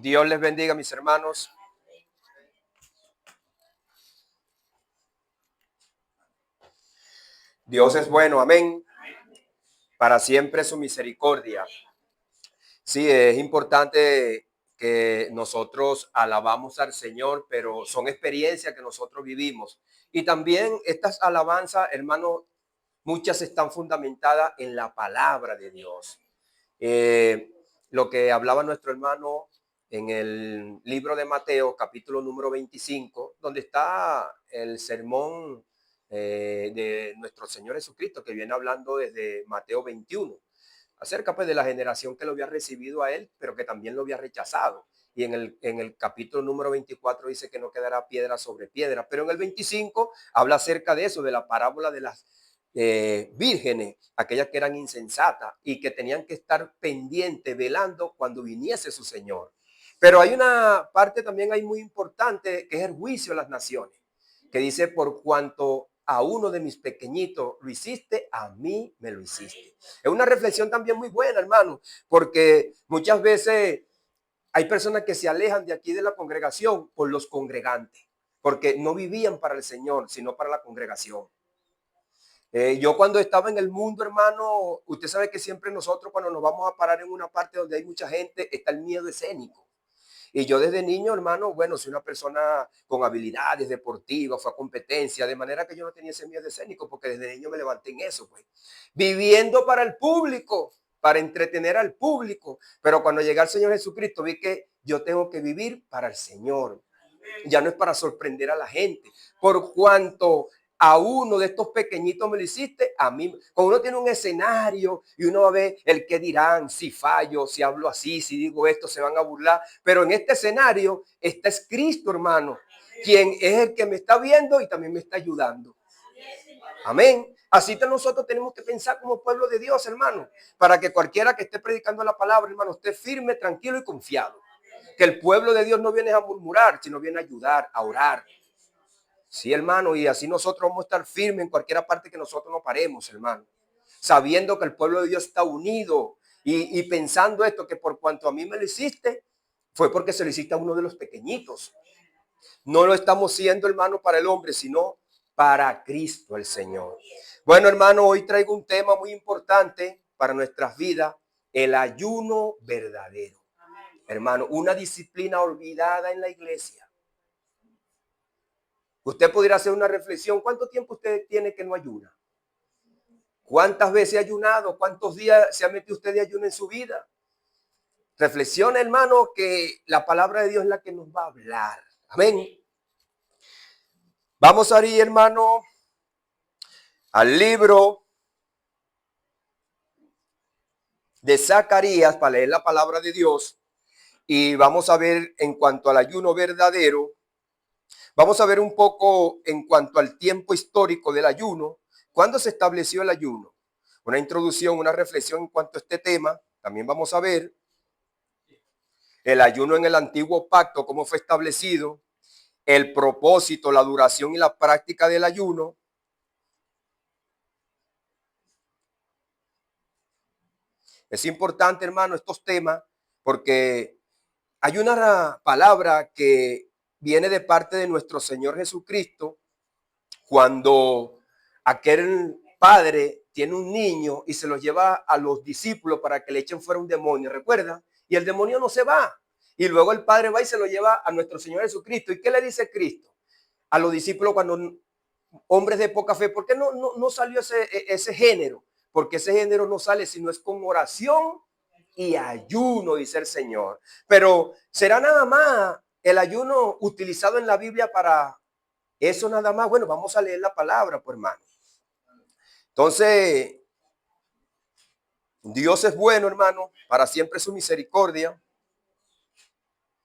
Dios les bendiga, mis hermanos. Dios es bueno, amén. Para siempre su misericordia. Sí, es importante que nosotros alabamos al Señor, pero son experiencias que nosotros vivimos. Y también estas alabanzas, hermanos, muchas están fundamentadas en la palabra de Dios. Eh, lo que hablaba nuestro hermano en el libro de Mateo, capítulo número 25, donde está el sermón de nuestro Señor Jesucristo, que viene hablando desde Mateo 21, acerca pues de la generación que lo había recibido a él, pero que también lo había rechazado. Y en el capítulo número 24 dice que no quedará piedra sobre piedra, pero en el 25 habla acerca de eso, de la parábola de las vírgenes, aquellas que eran insensatas y que tenían que estar pendientes, velando cuando viniese su Señor. Pero hay una parte también ahí muy importante, que es el juicio a las naciones, que dice: por cuanto a uno de mis pequeñitos lo hiciste, a mí me lo hiciste. Es una reflexión también muy buena, hermano, porque muchas veces hay personas que se alejan de aquí de la congregación por los congregantes, porque no vivían para el Señor, sino para la congregación. Yo cuando estaba en el mundo, hermano, usted sabe que siempre nosotros cuando nos vamos a parar en una parte donde hay mucha gente, está el miedo escénico. Y yo desde niño, hermano, bueno, soy una persona con habilidades deportivas, fue a competencia, de manera que yo no tenía ese miedo escénico, porque desde niño me levanté en eso, pues. Viviendo para el público, para entretener al público. Pero cuando llegué al Señor Jesucristo, vi que yo tengo que vivir para el Señor. Ya no es para sorprender a la gente. Por cuanto a uno de estos pequeñitos me lo hiciste, a mí. Cuando uno tiene un escenario y uno va a ver el que dirán, si fallo, si hablo así, si digo esto, se van a burlar. Pero en este escenario está es Cristo, hermano, quien es el que me está viendo y también me está ayudando. Amén. Así que nosotros tenemos que pensar como pueblo de Dios, hermano, para que cualquiera que esté predicando la palabra, hermano, esté firme, tranquilo y confiado. Que el pueblo de Dios no viene a murmurar, sino viene a ayudar, a orar. Sí, hermano, y así nosotros vamos a estar firmes en cualquier parte que nosotros nos paremos, hermano. Sabiendo que el pueblo de Dios está unido y pensando esto, que por cuanto a mí me lo hiciste, fue porque se lo hiciste a uno de los pequeñitos. No lo estamos siendo, hermano, para el hombre, sino para Cristo el Señor. Bueno, hermano, hoy traigo un tema muy importante para nuestras vidas, el ayuno verdadero. Hermano, una disciplina olvidada en la iglesia. Usted podría hacer una reflexión. ¿Cuánto tiempo usted tiene que no ayuna? ¿Cuántas veces ha ayunado? ¿Cuántos días se ha metido usted de ayuno en su vida? Reflexiona, hermano, que la palabra de Dios es la que nos va a hablar. Amén. Vamos a ir, hermano, al libro de Zacarías para leer la palabra de Dios. Y vamos a ver en cuanto al ayuno verdadero. Vamos a ver un poco en cuanto al tiempo histórico del ayuno. ¿Cuándo se estableció el ayuno? Una introducción, una reflexión en cuanto a este tema. También vamos a ver el ayuno en el antiguo pacto, cómo fue establecido, el propósito, la duración y la práctica del ayuno. Es importante, hermano, estos temas, porque hay una palabra que viene de parte de nuestro Señor Jesucristo cuando aquel padre tiene un niño y se lo lleva a los discípulos para que le echen fuera un demonio, ¿recuerda? Y el demonio no se va. Y luego el padre va y se lo lleva a nuestro Señor Jesucristo. ¿Y qué le dice Cristo a los discípulos cuando hombres de poca fe? ¿Por qué no salió ese género? Porque ese género no sale sino es con oración y ayuno, dice el Señor. Pero ¿será nada más el ayuno utilizado en la Biblia para eso nada más? Bueno, vamos a leer la palabra, pues, hermano. Entonces, Dios es bueno, hermano, para siempre su misericordia.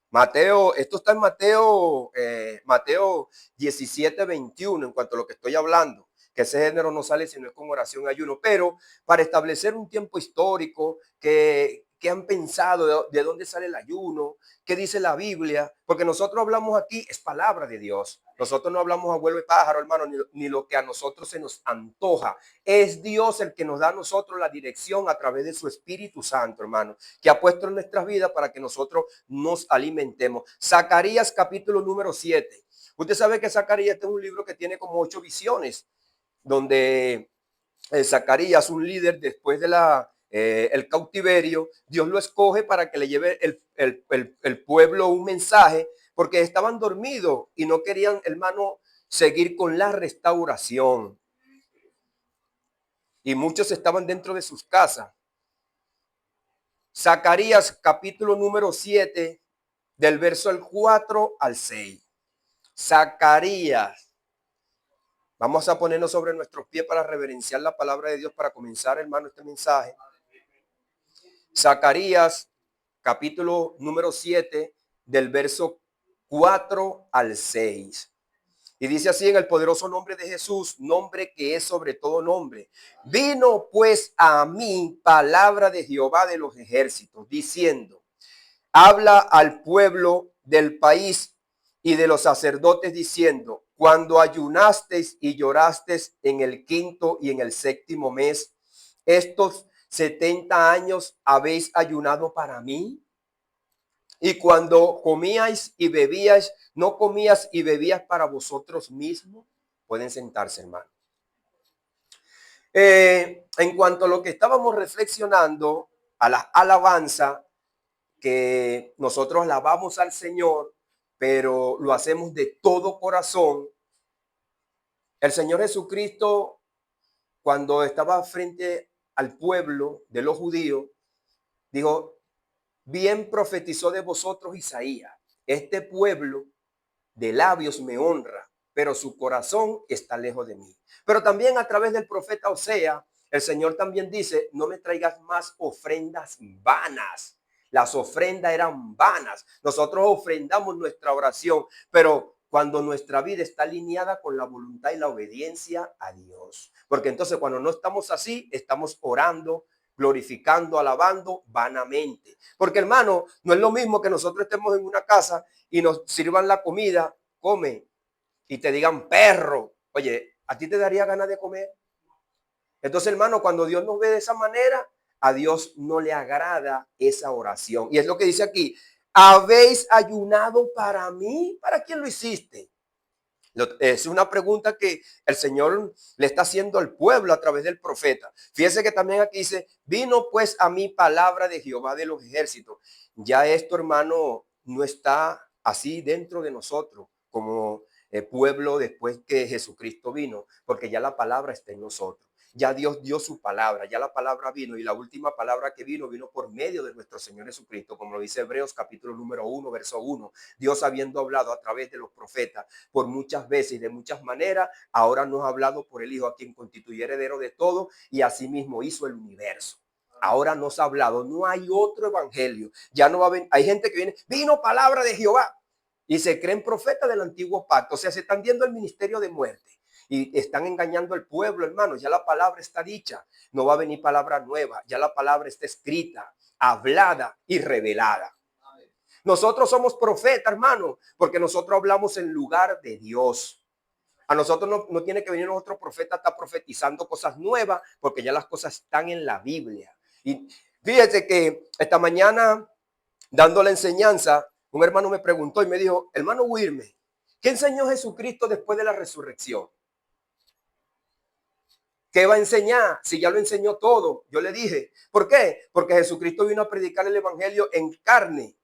Mateo, esto está en Mateo 17:21, en cuanto a lo que estoy hablando, que ese género no sale sino es con oración y ayuno, pero para establecer un tiempo histórico, que qué han pensado, de dónde sale el ayuno, qué dice la Biblia, porque nosotros hablamos aquí, es palabra de Dios. Nosotros no hablamos a vuelo de pájaro, hermano, ni lo que a nosotros se nos antoja. Es Dios el que nos da a nosotros la dirección a través de su Espíritu Santo, hermano, que ha puesto en nuestras vidas para que nosotros nos alimentemos. Zacarías capítulo número 7. Usted sabe que Zacarías es un libro que tiene como 8 visiones, donde Zacarías, un líder después de el cautiverio, Dios lo escoge para que le lleve el pueblo un mensaje, porque estaban dormidos y no querían, hermano, seguir con la restauración. Y muchos estaban dentro de sus casas. Zacarías capítulo número 7, del verso 4 al 6. Zacarías. Vamos a ponernos sobre nuestros pies para reverenciar la palabra de Dios, para comenzar, hermano, este mensaje. Zacarías, capítulo número 7, del verso 4 al 6. Y dice así: en el poderoso nombre de Jesús, nombre que es sobre todo nombre. Vino pues a mí palabra de Jehová de los ejércitos, diciendo: habla al pueblo del país y de los sacerdotes, diciendo: cuando ayunasteis y llorasteis en el quinto y en el séptimo mes, estos 70 años habéis ayunado para mí. Y cuando comíais y bebíais, ¿no comías y bebías para vosotros mismos? Pueden sentarse, hermano. En cuanto a lo que estábamos reflexionando, a la alabanza, que nosotros alabamos al Señor, pero lo hacemos de todo corazón. El Señor Jesucristo, cuando estaba frente al pueblo de los judíos, dijo: bien profetizó de vosotros Isaías, este pueblo de labios me honra, pero su corazón está lejos de mí. Pero también a través del profeta Osea, el Señor también dice: no me traigas más ofrendas vanas. Las ofrendas eran vanas. Nosotros ofrendamos nuestra oración, pero cuando nuestra vida está alineada con la voluntad y la obediencia a Dios. Porque entonces cuando no estamos así, estamos orando, glorificando, alabando vanamente. Porque, hermano, no es lo mismo que nosotros estemos en una casa y nos sirvan la comida, come, y te digan perro. Oye, ¿a ti te daría ganas de comer? Entonces, hermano, cuando Dios nos ve de esa manera, a Dios no le agrada esa oración. Y es lo que dice aquí: ¿habéis ayunado para mí? ¿Para quién lo hiciste? Es una pregunta que el Señor le está haciendo al pueblo a través del profeta. Fíjese que también aquí dice: vino pues a mí palabra de Jehová de los ejércitos. Ya esto, hermano, no está así dentro de nosotros como pueblo después que Jesucristo vino, porque ya la palabra está en nosotros. Ya Dios dio su palabra, ya la palabra vino, y la última palabra que vino por medio de nuestro Señor Jesucristo, como lo dice Hebreos capítulo número 1, verso 1. Dios, habiendo hablado a través de los profetas por muchas veces y de muchas maneras, ahora nos ha hablado por el Hijo, a quien constituye heredero de todo y asimismo hizo el universo. Ahora nos ha hablado, no hay otro evangelio. Ya no va a venir. Hay gente que viene: vino palabra de Jehová, y se creen profetas del antiguo pacto. O sea, se están viendo el ministerio de muerte y están engañando al pueblo, hermanos. Ya la palabra está dicha, no va a venir palabra nueva. Ya la palabra está escrita, hablada y revelada. Nosotros somos profetas, hermano, porque nosotros hablamos en lugar de Dios. A nosotros no tiene que venir otro profeta, está profetizando cosas nuevas, porque ya las cosas están en la Biblia. Y fíjese que esta mañana, dando la enseñanza, un hermano me preguntó y me dijo: hermano Wilmer, ¿qué enseñó Jesucristo después de la resurrección? ¿Qué va a enseñar si ya lo enseñó todo? Yo le dije: ¿por qué? Porque Jesucristo vino a predicar el evangelio en carne,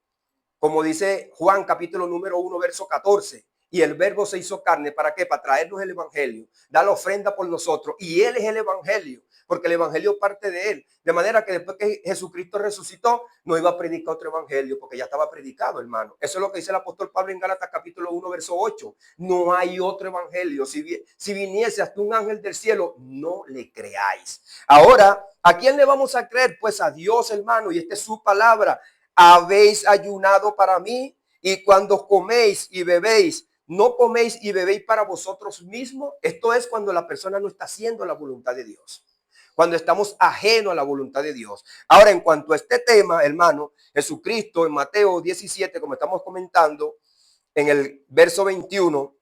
como dice Juan capítulo número 1, verso 14. Y el verbo se hizo carne. ¿Para qué? Para traernos el evangelio, dar la ofrenda por nosotros. Y él es el evangelio, porque el evangelio parte de él. De manera que después que Jesucristo resucitó, no iba a predicar otro evangelio, porque ya estaba predicado, hermano. Eso es lo que dice el apóstol Pablo en Gálatas capítulo 1, verso 8. No hay otro evangelio. Si viniese hasta un ángel del cielo, no le creáis. Ahora, ¿a quién le vamos a creer? Pues a Dios, hermano. Y esta es su palabra: habéis ayunado para mí, y cuando coméis y bebéis, no coméis y bebéis para vosotros mismos. Esto es cuando la persona no está haciendo la voluntad de Dios. cuando estamos ajenos a la voluntad de Dios. Ahora, en cuanto a este tema, hermano, Jesucristo en Mateo 17, como estamos comentando, en el verso 21,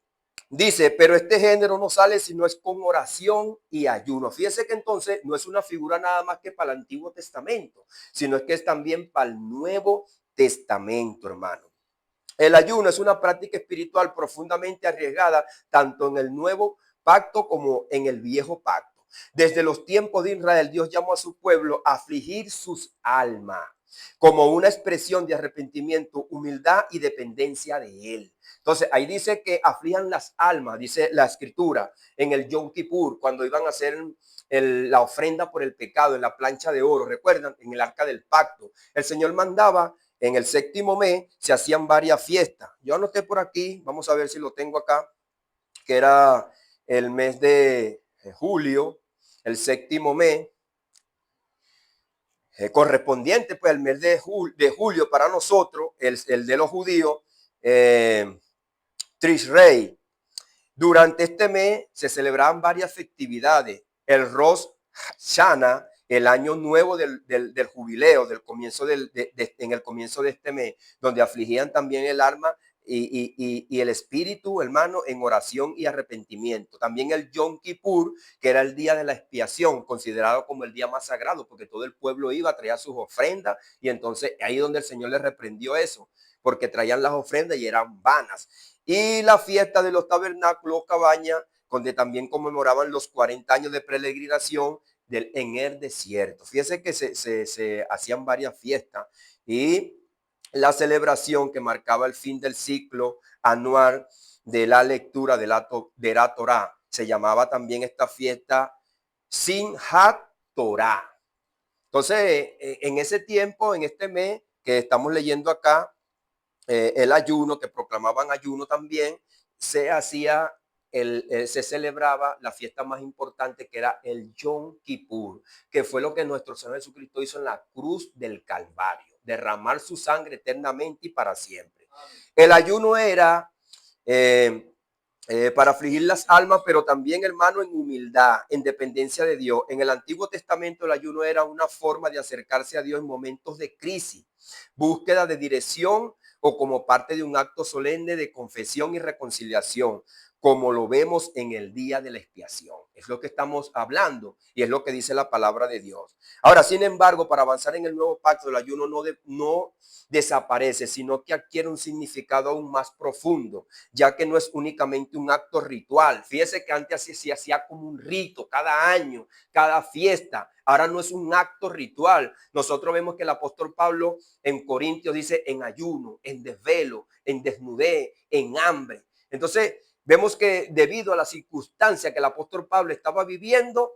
dice, pero este género no sale si no es con oración y ayuno. Fíjese que entonces no es una figura nada más que para el Antiguo Testamento, sino es que es también para el Nuevo Testamento, hermano. El ayuno es una práctica espiritual profundamente arriesgada, tanto en el Nuevo Pacto como en el Viejo Pacto. Desde los tiempos de Israel, Dios llamó a su pueblo a afligir sus almas como una expresión de arrepentimiento, humildad y dependencia de Él. Entonces, ahí dice que aflijan las almas, dice la Escritura, en el Yom Kippur, cuando iban a hacer la ofrenda por el pecado en la plancha de oro. ¿Recuerdan? En el arca del pacto. El Señor mandaba en el séptimo mes, se hacían varias fiestas. Yo anoté por aquí, vamos a ver si lo tengo acá, que era el mes de julio, el séptimo mes, correspondiente pues el mes de julio para nosotros, el de los judíos, Tishrei. Durante este mes se celebraban varias festividades. El Rosh Hashanah, el año nuevo del jubileo, del comienzo en el comienzo de este mes, donde afligían también el alma y el espíritu, hermano, en oración y arrepentimiento. También el Yom Kippur, que era el día de la expiación, considerado como el día más sagrado, porque todo el pueblo iba a traer sus ofrendas, y entonces ahí donde el Señor les reprendió eso, porque traían las ofrendas y eran vanas. Y la fiesta de los tabernáculos, cabañas, donde también conmemoraban los 40 años de peregrinación en el desierto. Fíjese que se hacían varias fiestas y la celebración que marcaba el fin del ciclo anual de la lectura de la Torá. Se llamaba también esta fiesta Simchat Torah. Entonces, en ese tiempo, en este mes que estamos leyendo acá, el ayuno, que proclamaban ayuno también, se hacía, se celebraba la fiesta más importante, que era el Yom Kippur, que fue lo que nuestro Señor Jesucristo hizo en la cruz del Calvario, derramar su sangre eternamente y para siempre. El ayuno era para afligir las almas, pero también, hermano, en humildad, en dependencia de Dios. En el Antiguo Testamento el ayuno era una forma de acercarse a Dios en momentos de crisis, búsqueda de dirección o como parte de un acto solemne de confesión y reconciliación, como lo vemos en el día de la expiación. Es lo que estamos hablando y es lo que dice la palabra de Dios. Ahora, sin embargo, para avanzar en el nuevo pacto, el ayuno no desaparece, sino que adquiere un significado aún más profundo, ya que no es únicamente un acto ritual. Fíjese que antes se hacía como un rito cada año, cada fiesta. Ahora no es un acto ritual. Nosotros vemos que el apóstol Pablo en Corintios dice en ayuno, en desvelo, en desnudez, en hambre. Entonces, vemos que debido a la circunstancia que el apóstol Pablo estaba viviendo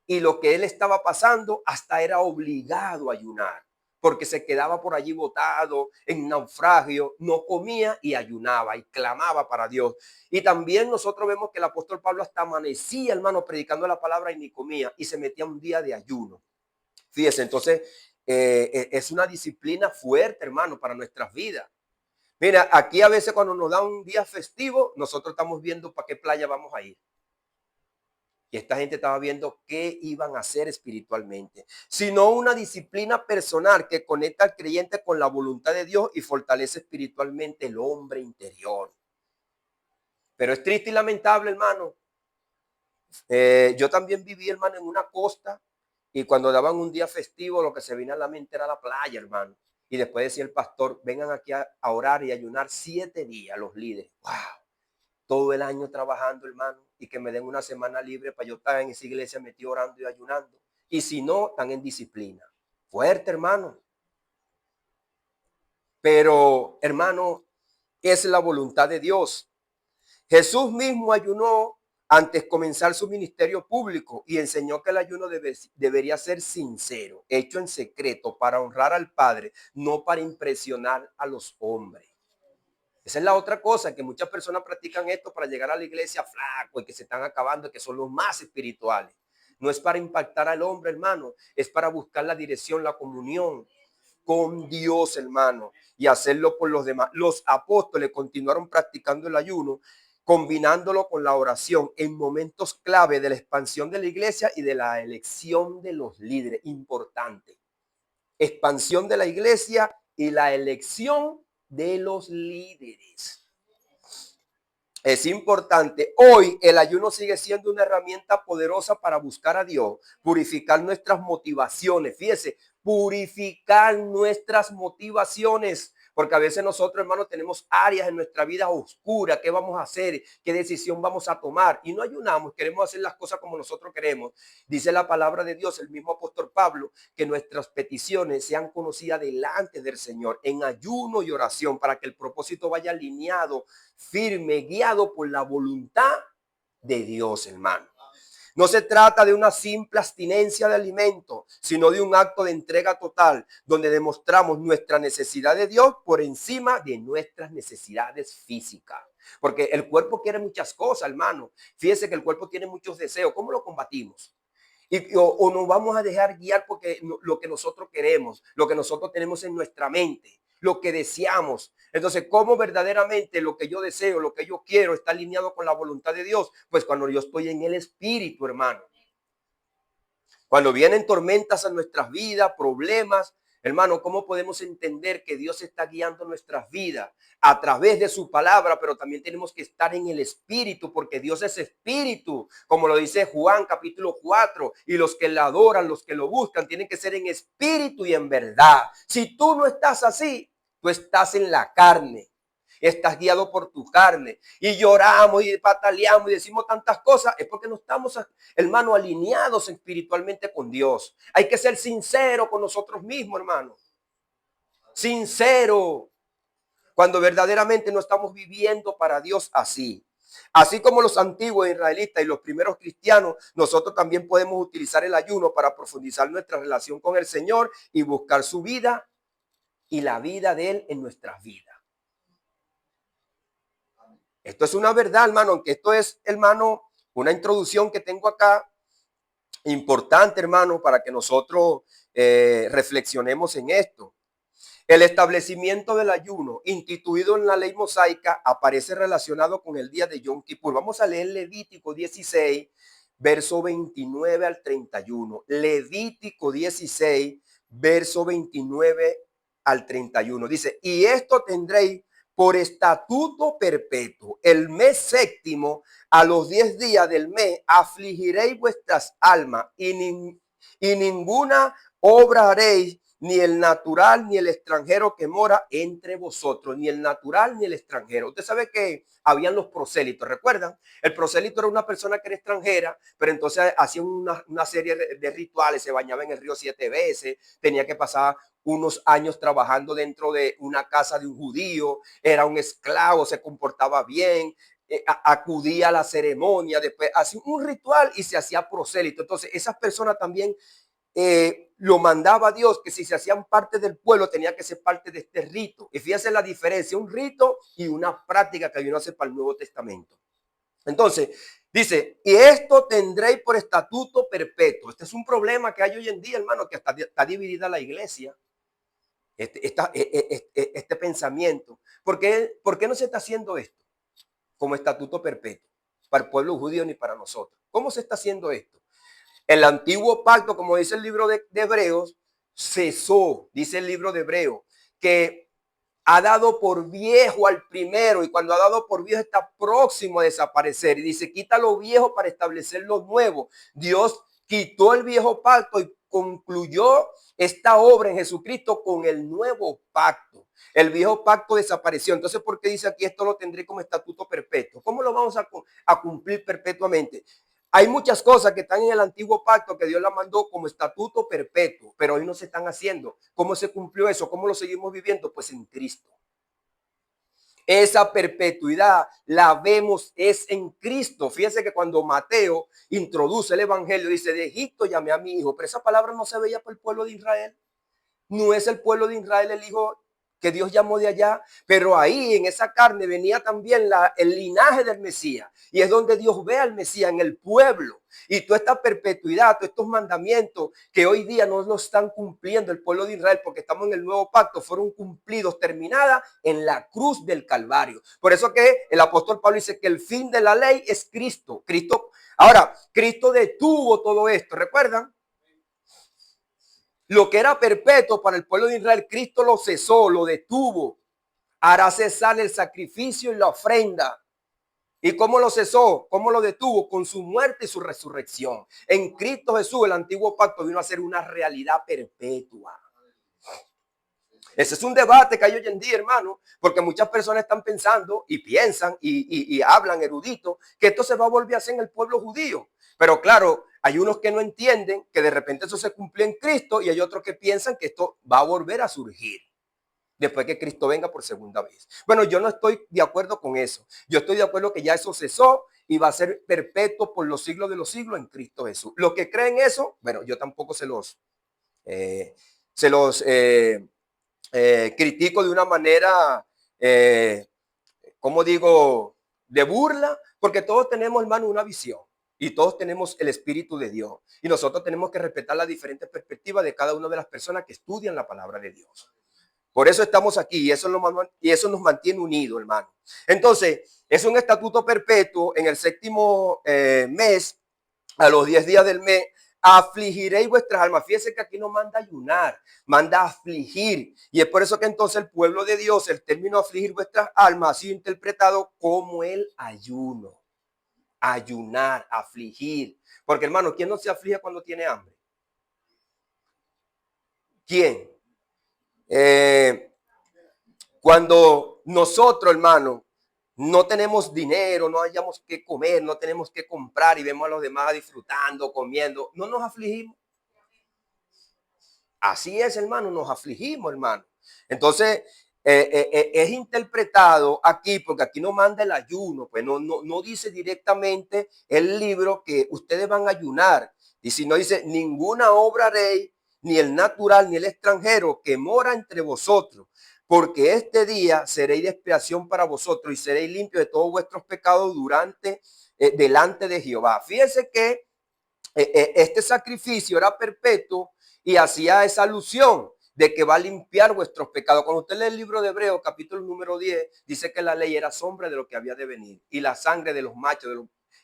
y lo que él estaba pasando, hasta era obligado a ayunar, porque se quedaba por allí botado en naufragio, no comía y ayunaba y clamaba para Dios. Y también nosotros vemos que el apóstol Pablo hasta amanecía, hermano, predicando la palabra y ni comía, y se metía un día de ayuno. Fíjese, entonces es una disciplina fuerte, hermano, para nuestras vidas. Mira, aquí a veces cuando nos da un día festivo, nosotros estamos viendo para qué playa vamos a ir. Y esta gente estaba viendo qué iban a hacer espiritualmente, sino una disciplina personal que conecta al creyente con la voluntad de Dios y fortalece espiritualmente el hombre interior. Pero es triste y lamentable, hermano. Yo también viví, hermano, en una costa, y cuando daban un día festivo, lo que se venía a la mente era la playa, hermano. Y después decía el pastor, vengan aquí a orar y ayunar 7 días los líderes. ¡Wow! Todo el año trabajando, hermano, y que me den una semana libre para yo estar en esa iglesia metido orando y ayunando. Y si no, están en disciplina. Fuerte, hermano. Pero, hermano, es la voluntad de Dios. Jesús mismo ayunó antes de comenzar su ministerio público y enseñó que el ayuno debería ser sincero, hecho en secreto para honrar al Padre, no para impresionar a los hombres. Esa es la otra cosa, que muchas personas practican esto para llegar a la iglesia flaco y que se están acabando, que son los más espirituales. No es para impactar al hombre, hermano, es para buscar la dirección, la comunión con Dios, hermano, y hacerlo por los demás. Los apóstoles continuaron practicando el ayuno combinándolo con la oración en momentos clave de la expansión de la iglesia y de la elección de los líderes. Importante. Expansión de la iglesia y la elección de los líderes. Es importante. Hoy el ayuno sigue siendo una herramienta poderosa para buscar a Dios, purificar nuestras motivaciones. Fíjese, purificar nuestras motivaciones. Porque a veces nosotros, hermanos, tenemos áreas en nuestra vida oscuras. ¿Qué vamos a hacer? ¿Qué decisión vamos a tomar? Y no ayunamos, queremos hacer las cosas como nosotros queremos. Dice la palabra de Dios, el mismo apóstol Pablo, que nuestras peticiones sean conocidas delante del Señor en ayuno y oración para que el propósito vaya alineado, firme, guiado por la voluntad de Dios, hermano. No se trata de una simple abstinencia de alimento, sino de un acto de entrega total, donde demostramos nuestra necesidad de Dios por encima de nuestras necesidades físicas. Porque el cuerpo quiere muchas cosas, hermano. Fíjese que el cuerpo tiene muchos deseos. ¿Cómo lo combatimos? O nos vamos a dejar guiar porque lo que nosotros queremos, lo que nosotros tenemos en nuestra mente, lo que deseamos. Entonces, ¿cómo verdaderamente lo que yo deseo, lo que yo quiero está alineado con la voluntad de Dios? Pues cuando yo estoy en el Espíritu, hermano. Cuando vienen tormentas a nuestras vidas, problemas, hermano, ¿cómo podemos entender que Dios está guiando nuestras vidas a través de su palabra? Pero también tenemos que estar en el Espíritu, porque Dios es Espíritu, como lo dice Juan capítulo 4, y los que le adoran, los que lo buscan, tienen que ser en espíritu y en verdad. Si tú no estás así, tú estás en la carne. Estás guiado por tu carne y lloramos y pataleamos y decimos tantas cosas, es porque no estamos, hermano, alineados espiritualmente con Dios. Hay que ser sincero con nosotros mismos, hermano. Sincero. Cuando verdaderamente no estamos viviendo para Dios así. Así como los antiguos israelitas y los primeros cristianos, nosotros también podemos utilizar el ayuno para profundizar nuestra relación con el Señor y buscar su vida y la vida de Él en nuestras vidas. Esto es una verdad, hermano, aunque esto es, hermano, una introducción que tengo acá, importante, hermano, para que nosotros reflexionemos en esto. El establecimiento del ayuno, instituido en la ley mosaica, aparece relacionado con el día de Yom Kippur. Vamos a leer Levítico 16, verso 29 al 31. Levítico 16, verso 29 al 31. Dice, y esto tendréis por estatuto perpetuo. El mes séptimo, a los 10 días del mes, afligiréis vuestras almas y ninguna obra haréis, ni el natural ni el extranjero que mora entre vosotros, ni el natural ni el extranjero. Usted sabe que habían los prosélitos, ¿recuerdan? El prosélito era una persona que era extranjera, pero entonces hacía una serie de rituales, se bañaba en el río 7 veces, tenía que pasar unos años trabajando dentro de una casa de un judío, era un esclavo, se comportaba bien, acudía a la ceremonia, después hacía un ritual y se hacía prosélito. Entonces esas personas también lo mandaba Dios, que si se hacían parte del pueblo tenía que ser parte de este rito. Y fíjense la diferencia, un rito y una práctica que vino a hacer para el Nuevo Testamento. Entonces, dice, y esto tendréis por estatuto perpetuo. Este es un problema que hay hoy en día, hermano, que está dividida la iglesia. Este pensamiento. ¿Por qué no se está haciendo esto como estatuto perpetuo para el pueblo judío ni para nosotros? ¿Cómo se está haciendo esto? El antiguo pacto, como dice el libro de Hebreos, cesó, dice el libro de Hebreos, que ha dado por viejo al primero, y cuando ha dado por viejo está próximo a desaparecer. Y dice, quita lo viejo para establecer lo nuevo. Dios quitó el viejo pacto y concluyó esta obra en Jesucristo con el nuevo pacto. El viejo pacto desapareció. Entonces, ¿por qué dice aquí esto lo tendré como estatuto perpetuo? ¿Cómo lo vamos a cumplir perpetuamente? Hay muchas cosas que están en el antiguo pacto que Dios la mandó como estatuto perpetuo, pero hoy no se están haciendo. ¿Cómo se cumplió eso? ¿Cómo lo seguimos viviendo? Pues en Cristo. Esa perpetuidad la vemos es en Cristo. Fíjense que cuando Mateo introduce el evangelio, dice, de Egipto llamé a mi hijo, pero esa palabra no se veía para el pueblo de Israel. No es el pueblo de Israel el hijo que Dios llamó de allá, pero ahí en esa carne venía también el linaje del Mesías. Y es donde Dios ve al Mesías, en el pueblo. Y toda esta perpetuidad, todos estos mandamientos que hoy día no lo están cumpliendo el pueblo de Israel porque estamos en el nuevo pacto, fueron cumplidos, terminada en la cruz del Calvario. Por eso que el apóstol Pablo dice que el fin de la ley es Cristo. Ahora, Cristo detuvo todo esto, ¿recuerdan? Lo que era perpetuo para el pueblo de Israel, Cristo lo cesó, lo detuvo. Hará cesar el sacrificio y la ofrenda. ¿Y cómo lo cesó? ¿Cómo lo detuvo? Con su muerte y su resurrección. En Cristo Jesús, el antiguo pacto vino a ser una realidad perpetua. Ese es un debate que hay hoy en día, hermano, porque muchas personas están pensando y piensan y hablan eruditos que esto se va a volver a hacer en el pueblo judío. Pero claro, hay unos que no entienden que de repente eso se cumplió en Cristo y hay otros que piensan que esto va a volver a surgir después que Cristo venga por segunda vez. Bueno, yo no estoy de acuerdo con eso. Yo estoy de acuerdo que ya eso cesó y va a ser perpetuo por los siglos de los siglos en Cristo Jesús. Los que creen eso, bueno, yo tampoco se los critico de una manera, como digo, de burla, porque todos tenemos, hermano, una visión. Y todos tenemos el Espíritu de Dios. Y nosotros tenemos que respetar las diferentes perspectivas de cada una de las personas que estudian la palabra de Dios. Por eso estamos aquí y eso nos mantiene unidos, hermano. Entonces, es un estatuto perpetuo en el séptimo mes, a los 10 días del mes, afligiréis vuestras almas. Fíjense que aquí no manda ayunar, manda afligir. Y es por eso que entonces el pueblo de Dios, el término afligir vuestras almas ha sido interpretado como el ayuno. Ayunar, afligir. Porque, hermano, ¿quién no se aflige cuando tiene hambre? ¿Quién? Cuando nosotros, hermano, no tenemos dinero, no hayamos que comer, no tenemos que comprar y vemos a los demás disfrutando, comiendo, no nos afligimos. Así es, hermano, nos afligimos, hermano. Entonces, es interpretado aquí, porque aquí no manda el ayuno, pues no dice directamente el libro que ustedes van a ayunar. Y si no dice, ninguna obra haréis, ni el natural, ni el extranjero que mora entre vosotros, porque este día seréis de expiación para vosotros y seréis limpios de todos vuestros pecados delante de Jehová. Fíjense que este sacrificio era perpetuo y hacía esa alusión de que va a limpiar vuestros pecados. Cuando usted lee el libro de Hebreos, capítulo número 10, dice que la ley era sombra de lo que había de venir y la sangre de los machos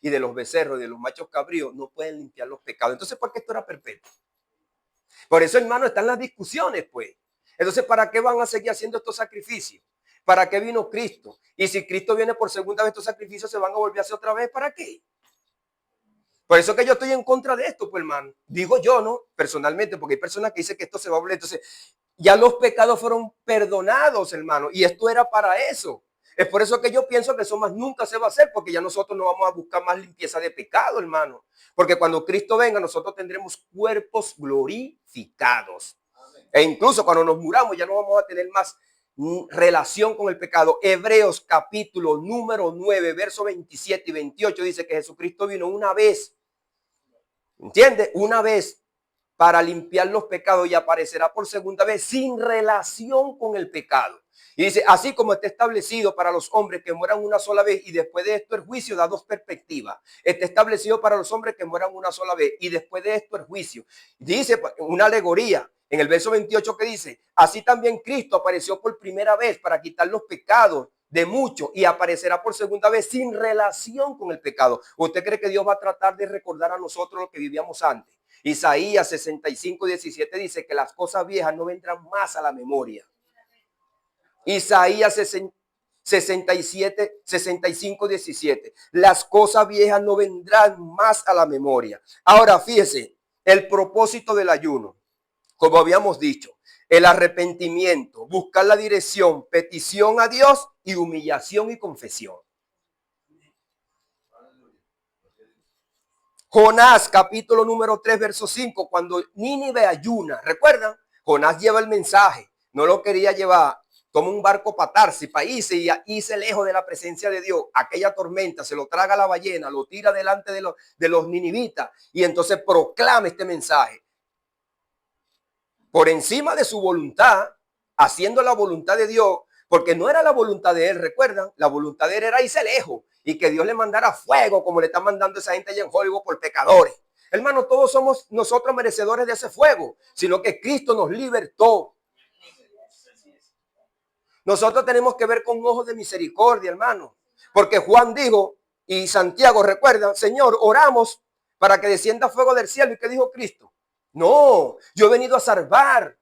y de los becerros, de los machos cabríos, no pueden limpiar los pecados. Entonces, ¿por qué esto era perpetuo? Por eso, hermano, están las discusiones, pues. Entonces, ¿para qué van a seguir haciendo estos sacrificios? ¿Para qué vino Cristo? Y si Cristo viene por segunda vez, estos sacrificios se van a volver a hacer otra vez, ¿para qué? Por eso que yo estoy en contra de esto, pues, hermano. Digo yo, ¿no? Personalmente, porque hay personas que dicen que esto se va a volver. Entonces, ya los pecados fueron perdonados, hermano. Y esto era para eso. Es por eso que yo pienso que eso más nunca se va a hacer, porque ya nosotros no vamos a buscar más limpieza de pecado, hermano. Porque cuando Cristo venga, nosotros tendremos cuerpos glorificados. E incluso cuando nos muramos, ya no vamos a tener más relación con el pecado. Hebreos capítulo número 9, verso 27 y 28 dice que Jesucristo vino una vez. ¿Entiende? Una vez para limpiar los pecados y aparecerá por segunda vez sin relación con el pecado. Y dice, así como está establecido para los hombres que mueran una sola vez y después de esto el juicio, da dos perspectivas. Está establecido para los hombres que mueran una sola vez y después de esto el juicio. Dice una alegoría en el verso 28 que dice, así también Cristo apareció por primera vez para quitar los pecados de muchos y aparecerá por segunda vez sin relación con el pecado. ¿Usted cree que Dios va a tratar de recordar a nosotros lo que vivíamos antes? Isaías 65:17 dice que las cosas viejas no vendrán más a la memoria. Isaías 65:17, las cosas viejas no vendrán más a la memoria. Ahora, fíjese, el propósito del ayuno, como habíamos dicho, el arrepentimiento, buscar la dirección, petición a Dios y humillación y confesión. Jonás, capítulo número 3, verso 5, cuando Nínive ayuna, ¿recuerdan? Jonás lleva el mensaje, no lo quería llevar, toma un barco para Tarsis, para irse lejos de la presencia de Dios. Aquella tormenta se lo traga la ballena, lo tira delante de los ninivitas y entonces proclama este mensaje. Por encima de su voluntad, haciendo la voluntad de Dios, porque no era la voluntad de él, recuerdan, la voluntad de él era irse lejos y que Dios le mandara fuego como le está mandando esa gente allá en Hollywood por pecadores. Hermano, todos somos nosotros merecedores de ese fuego, sino que Cristo nos libertó. Nosotros tenemos que ver con ojos de misericordia, hermano, porque Juan dijo, y Santiago recuerda, Señor, oramos para que descienda fuego del cielo. ¿Y qué dijo Cristo? No, yo he venido a salvar,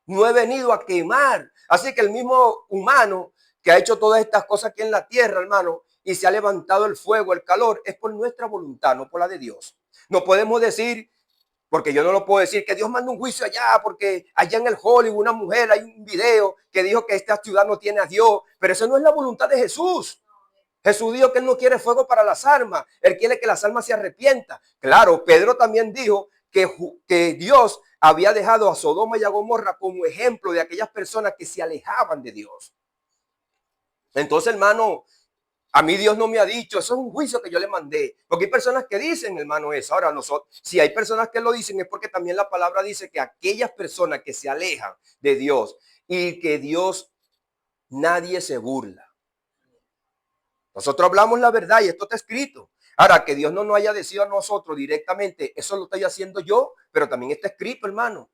no he venido a quemar. Así que el mismo humano que ha hecho todas estas cosas aquí en la tierra, hermano, y se ha levantado el fuego, el calor, es por nuestra voluntad, no por la de Dios. No podemos decir, porque yo no lo puedo decir, que Dios manda un juicio allá, porque allá en el Hollywood una mujer, hay un video que dijo que esta ciudad no tiene a Dios, pero eso no es la voluntad de Jesús. Jesús dijo que él no quiere fuego para las almas, él quiere que las almas se arrepientan. Claro, Pedro también dijo que Dios había dejado a Sodoma y a Gomorra como ejemplo de aquellas personas que se alejaban de Dios. Entonces, hermano, a mí Dios no me ha dicho, eso es un juicio que yo le mandé. Porque hay personas que dicen, hermano, eso. Ahora, nosotros, si hay personas que lo dicen, es porque también la palabra dice que aquellas personas que se alejan de Dios y que Dios, nadie se burla. Nosotros hablamos la verdad y esto está escrito. Ahora, que Dios no nos haya decidido a nosotros directamente, eso lo estoy haciendo yo, pero también está escrito, hermano.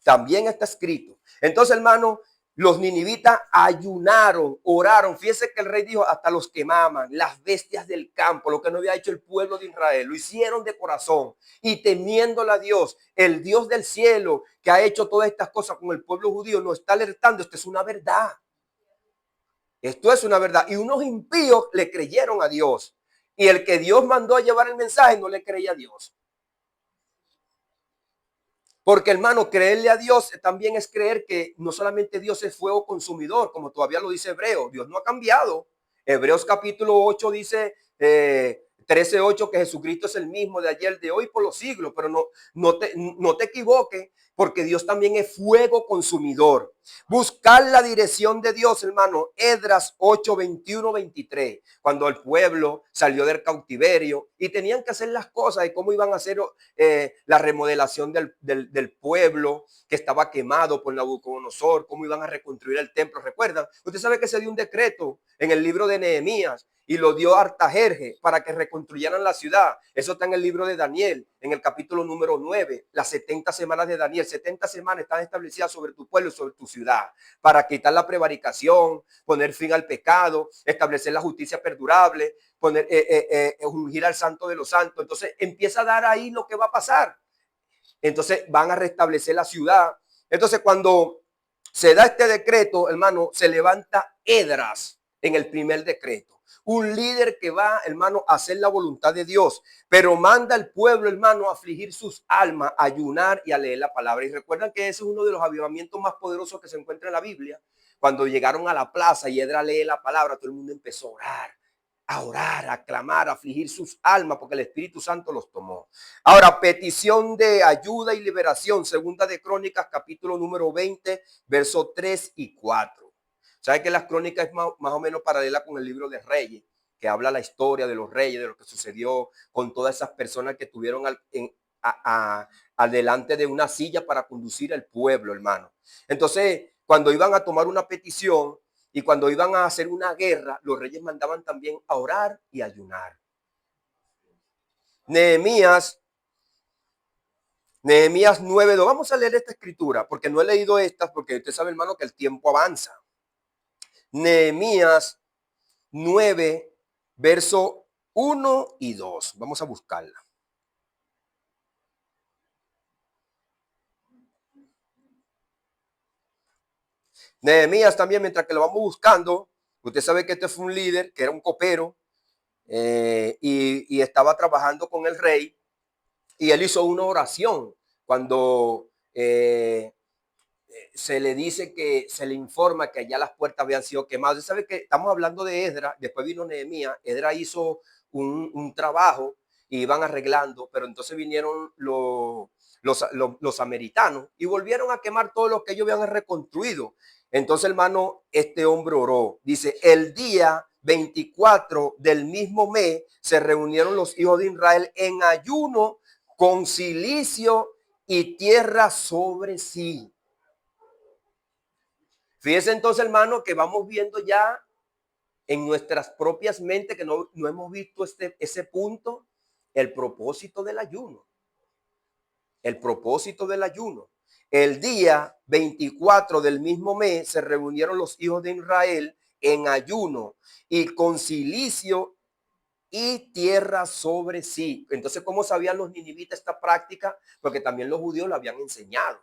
También está escrito. Entonces, hermano, los ninivitas ayunaron, oraron. Fíjense que el rey dijo, hasta los que maman, las bestias del campo, lo que no había hecho el pueblo de Israel, lo hicieron de corazón y temiéndole a Dios, el Dios del cielo que ha hecho todas estas cosas con el pueblo judío, nos está alertando. Esto es una verdad. Esto es una verdad. Y unos impíos le creyeron a Dios. Y el que Dios mandó a llevar el mensaje no le creía a Dios. Porque, hermano, creerle a Dios también es creer que no solamente Dios es fuego consumidor, como todavía lo dice Hebreos. Dios no ha cambiado. Hebreos capítulo 8 dice 13:8 que Jesucristo es el mismo de ayer, de hoy, por los siglos. Pero no te equivoques, porque Dios también es fuego consumidor. Buscar la dirección de Dios, hermano. Esdras 8, 21, 23. Cuando el pueblo salió del cautiverio y tenían que hacer las cosas y cómo iban a hacer la remodelación del pueblo que estaba quemado por Nabucodonosor, cómo iban a reconstruir el templo. ¿Recuerdan? Usted sabe que se dio un decreto en el libro de Nehemías y lo dio Artajerjes para que reconstruyeran la ciudad. Eso está en el libro de Daniel, en el capítulo número 9, las 70 semanas de Daniel. 70 semanas están establecidas sobre tu pueblo y sobre tu ciudad, para quitar la prevaricación, poner fin al pecado, establecer la justicia perdurable, poner, ungir al santo de los santos. Entonces empieza a dar ahí lo que va a pasar. Entonces van a restablecer la ciudad. Entonces cuando se da este decreto, hermano, se levanta Esdras en el primer decreto. Un líder que va, hermano, a hacer la voluntad de Dios, pero manda al pueblo, hermano, a afligir sus almas, a ayunar y a leer la palabra. Y recuerdan que ese es uno de los avivamientos más poderosos que se encuentra en la Biblia. Cuando llegaron a la plaza y Esdras lee la palabra, todo el mundo empezó a orar, a clamar, a afligir sus almas, porque el Espíritu Santo los tomó. Ahora, petición de ayuda y liberación, segunda de Crónicas, capítulo número 20, versos 3 y 4. ¿Sabe que las crónicas es más o menos paralela con el libro de Reyes, que habla la historia de los reyes, de lo que sucedió con todas esas personas que tuvieron adelante de una silla para conducir al pueblo, hermano? Entonces, cuando iban a tomar una petición y cuando iban a hacer una guerra, los reyes mandaban también a orar y ayunar. Nehemías 9:2. Vamos a leer esta escritura, porque no he leído estas, porque usted sabe, hermano, que el tiempo avanza. Nehemías 9, verso 1 y 2. Vamos a buscarla. Nehemías también, mientras que lo vamos buscando, usted sabe que este fue un líder, que era un copero, y estaba trabajando con el rey, y él hizo una oración cuando se le dice que se le informa que allá las puertas habían sido quemadas. Usted sabe que estamos hablando de Esdras, después vino Nehemías. Esdras hizo un trabajo y iban arreglando, pero entonces vinieron los samaritanos y volvieron a quemar todo lo que ellos habían reconstruido. Entonces, hermano, este hombre oró. Dice, el día 24 del mismo mes se reunieron los hijos de Israel en ayuno, con cilicio y tierra sobre sí. Fíjese entonces, hermano, que vamos viendo ya en nuestras propias mentes que no hemos visto ese punto, el propósito del ayuno. El propósito del ayuno. El día 24 del mismo mes se reunieron los hijos de Israel en ayuno y con cilicio y tierra sobre sí. Entonces, ¿cómo sabían los ninivitas esta práctica? Porque también los judíos la habían enseñado,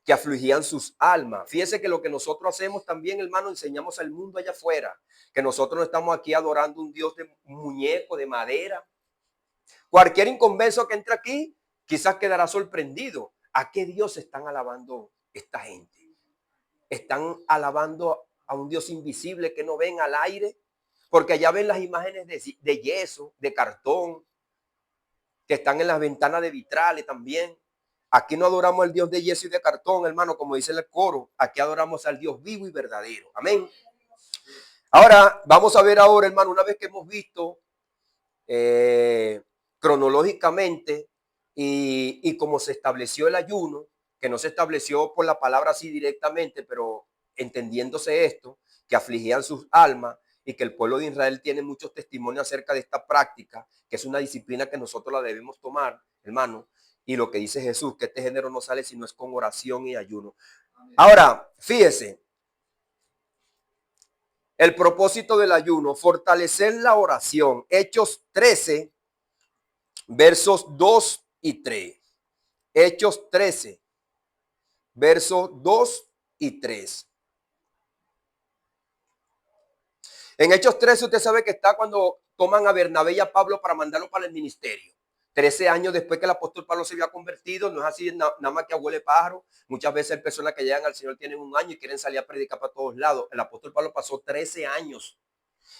que afligían sus almas. Fíjese que lo que nosotros hacemos también, hermano, enseñamos al mundo allá afuera, que nosotros no estamos aquí adorando un Dios de muñeco, de madera. Cualquier inconverso que entre aquí quizás quedará sorprendido. ¿A qué Dios están alabando esta gente? ¿Están alabando a un Dios invisible que no ven al aire? Porque allá ven las imágenes de yeso, de cartón, que están en las ventanas de vitrales también. Aquí no adoramos al Dios de yeso y de cartón, hermano, como dice el coro. Aquí adoramos al Dios vivo y verdadero. Amén. Ahora, vamos a ver ahora, hermano, una vez que hemos visto cronológicamente y cómo se estableció el ayuno, que no se estableció por la palabra así directamente, pero entendiéndose esto, que afligían sus almas y que el pueblo de Israel tiene muchos testimonios acerca de esta práctica, que es una disciplina que nosotros la debemos tomar, hermano, y lo que dice Jesús, que este género no sale si no es con oración y ayuno. Ahora, fíjese, el propósito del ayuno, fortalecer la oración. Hechos 13, versos 2 y 3. Hechos 13, versos 2 y 3. En Hechos 13 usted sabe que está cuando toman a Bernabé y a Pablo para mandarlo para el ministerio. 13 años después que el apóstol Pablo se había convertido, no es así nada más que abuele pájaro. Muchas veces personas que llegan al Señor tienen un año y quieren salir a predicar para todos lados. El apóstol Pablo pasó 13 años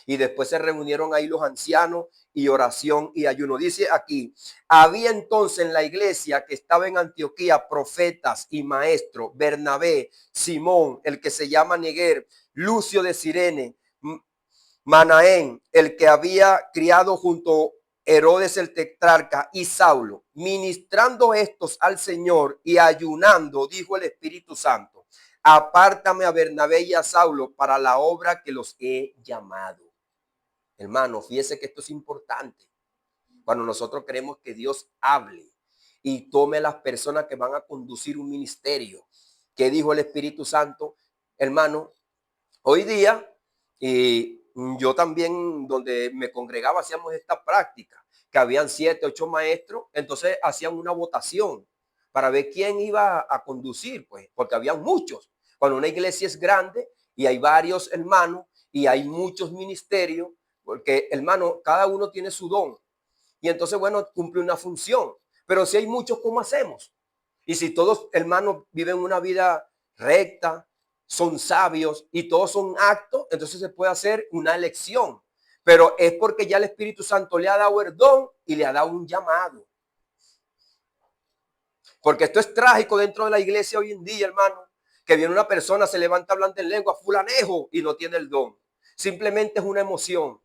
y después se reunieron ahí los ancianos y oración y ayuno. Dice aquí, había entonces en la iglesia que estaba en Antioquía profetas y maestros, Bernabé, Simón, el que se llama Niger, Lucio de Cirene, Manaén, el que había criado junto Herodes el tetrarca y Saulo. Ministrando estos al Señor y ayunando, dijo el Espíritu Santo, apártame a Bernabé y a Saulo para la obra que los he llamado. Hermano, fíjese que esto es importante. Cuando nosotros queremos que Dios hable y tome a las personas que van a conducir un ministerio, ¿qué dijo el Espíritu Santo? Hermano, hoy día, yo también donde me congregaba hacíamos esta práctica, que habían 7, 8 maestros, entonces hacían una votación para ver quién iba a conducir, pues, porque habían muchos. Cuando una iglesia es grande y hay varios hermanos y hay muchos ministerios, porque hermano, cada uno tiene su don. Y entonces, bueno, cumple una función. Pero si hay muchos, ¿cómo hacemos? Y si todos hermanos viven una vida recta, son sabios y todos son actos, entonces se puede hacer una elección. Pero es porque ya el Espíritu Santo le ha dado el don y le ha dado un llamado. Porque esto es trágico dentro de la iglesia hoy en día, hermano, que viene una persona, se levanta hablando en lengua, fulanejo, y no tiene el don. Simplemente es una emoción.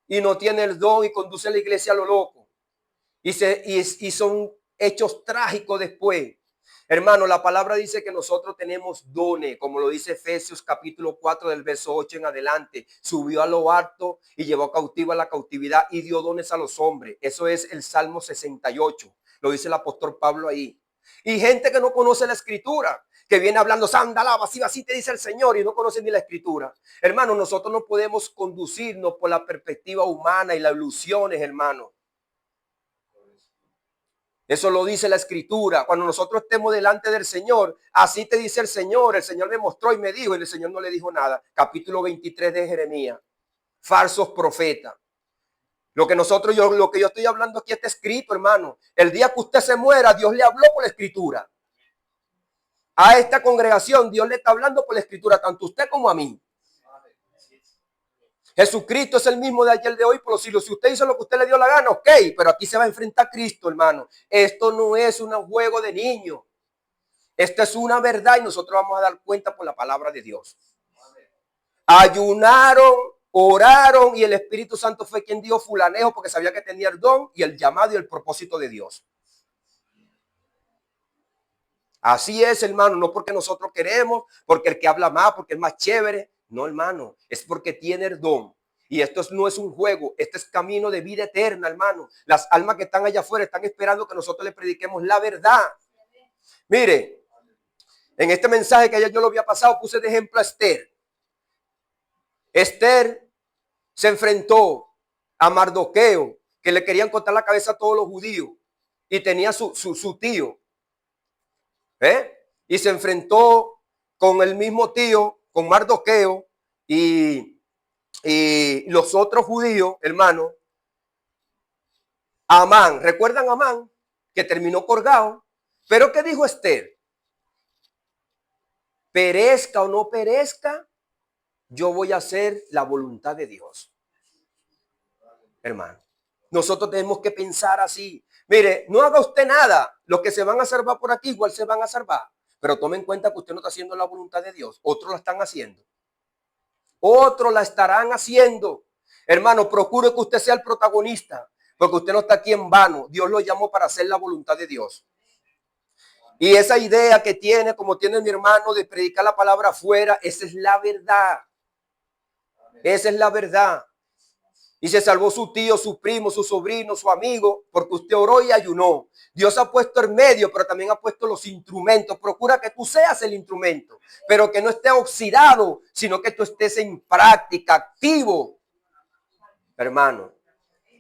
Y no tiene el don y conduce a la iglesia a lo loco. Y son hechos trágicos después. Hermano, la palabra dice que nosotros tenemos dones, como lo dice Efesios capítulo 4 del verso 8 en adelante. Subió a lo alto y llevó cautiva la cautividad y dio dones a los hombres. Eso es el Salmo 68. Lo dice el apóstol Pablo ahí. Y gente que no conoce la escritura, que viene hablando, sandalaba, así te dice el Señor, y no conoce ni la escritura. Hermano, nosotros no podemos conducirnos por la perspectiva humana y las ilusiones, hermano. Eso lo dice la escritura. Cuando nosotros estemos delante del Señor, así te dice el Señor me mostró y me dijo, y el Señor no le dijo nada. Capítulo 23 de Jeremías. Falsos profetas. Lo que yo estoy hablando aquí está escrito, hermano. El día que usted se muera, Dios le habló por la escritura. A esta congregación, Dios le está hablando por la escritura, tanto a usted como a mí. Jesucristo es el mismo de ayer, de hoy, por los siglos. Si usted hizo lo que usted le dio la gana, ok, pero aquí se va a enfrentar a Cristo, hermano. Esto no es un juego de niño. Esto es una verdad y nosotros vamos a dar cuenta por la palabra de Dios. Ayunaron, oraron y el Espíritu Santo fue quien dio fulanejo porque sabía que tenía el don y el llamado y el propósito de Dios. Así es, hermano, no porque nosotros queremos, porque el que habla más, porque es más chévere. No, hermano, es porque tiene el don. Y esto no es un juego, este es camino de vida eterna, hermano. Las almas que están allá afuera están esperando que nosotros les prediquemos la verdad. Mire, en este mensaje que ayer yo lo había pasado, puse de ejemplo a Esther. Esther se enfrentó a Mardoqueo, que le querían cortar la cabeza a todos los judíos. Y tenía su tío. Y se enfrentó con el mismo tío, con Mardoqueo y los otros judíos, hermano. Amán, ¿recuerdan a Amán? Que terminó colgado. Pero ¿qué dijo Esther? Perezca o no perezca, yo voy a hacer la voluntad de Dios. Hermano, nosotros tenemos que pensar así. Mire, no haga usted nada. Los que se van a salvar por aquí igual se van a salvar. Pero tome en cuenta que usted no está haciendo la voluntad de Dios. Otros la están haciendo. Otros la estarán haciendo. Hermano, procure que usted sea el protagonista. Porque usted no está aquí en vano. Dios lo llamó para hacer la voluntad de Dios. Y esa idea que tiene, como tiene mi hermano, de predicar la palabra afuera, esa es la verdad. Esa es la verdad. Y se salvó su tío, su primo, su sobrino, su amigo, porque usted oró y ayunó. Dios ha puesto en medio, pero también ha puesto los instrumentos. Procura que tú seas el instrumento, pero que no esté oxidado, sino que tú estés en práctica, activo. Hermano,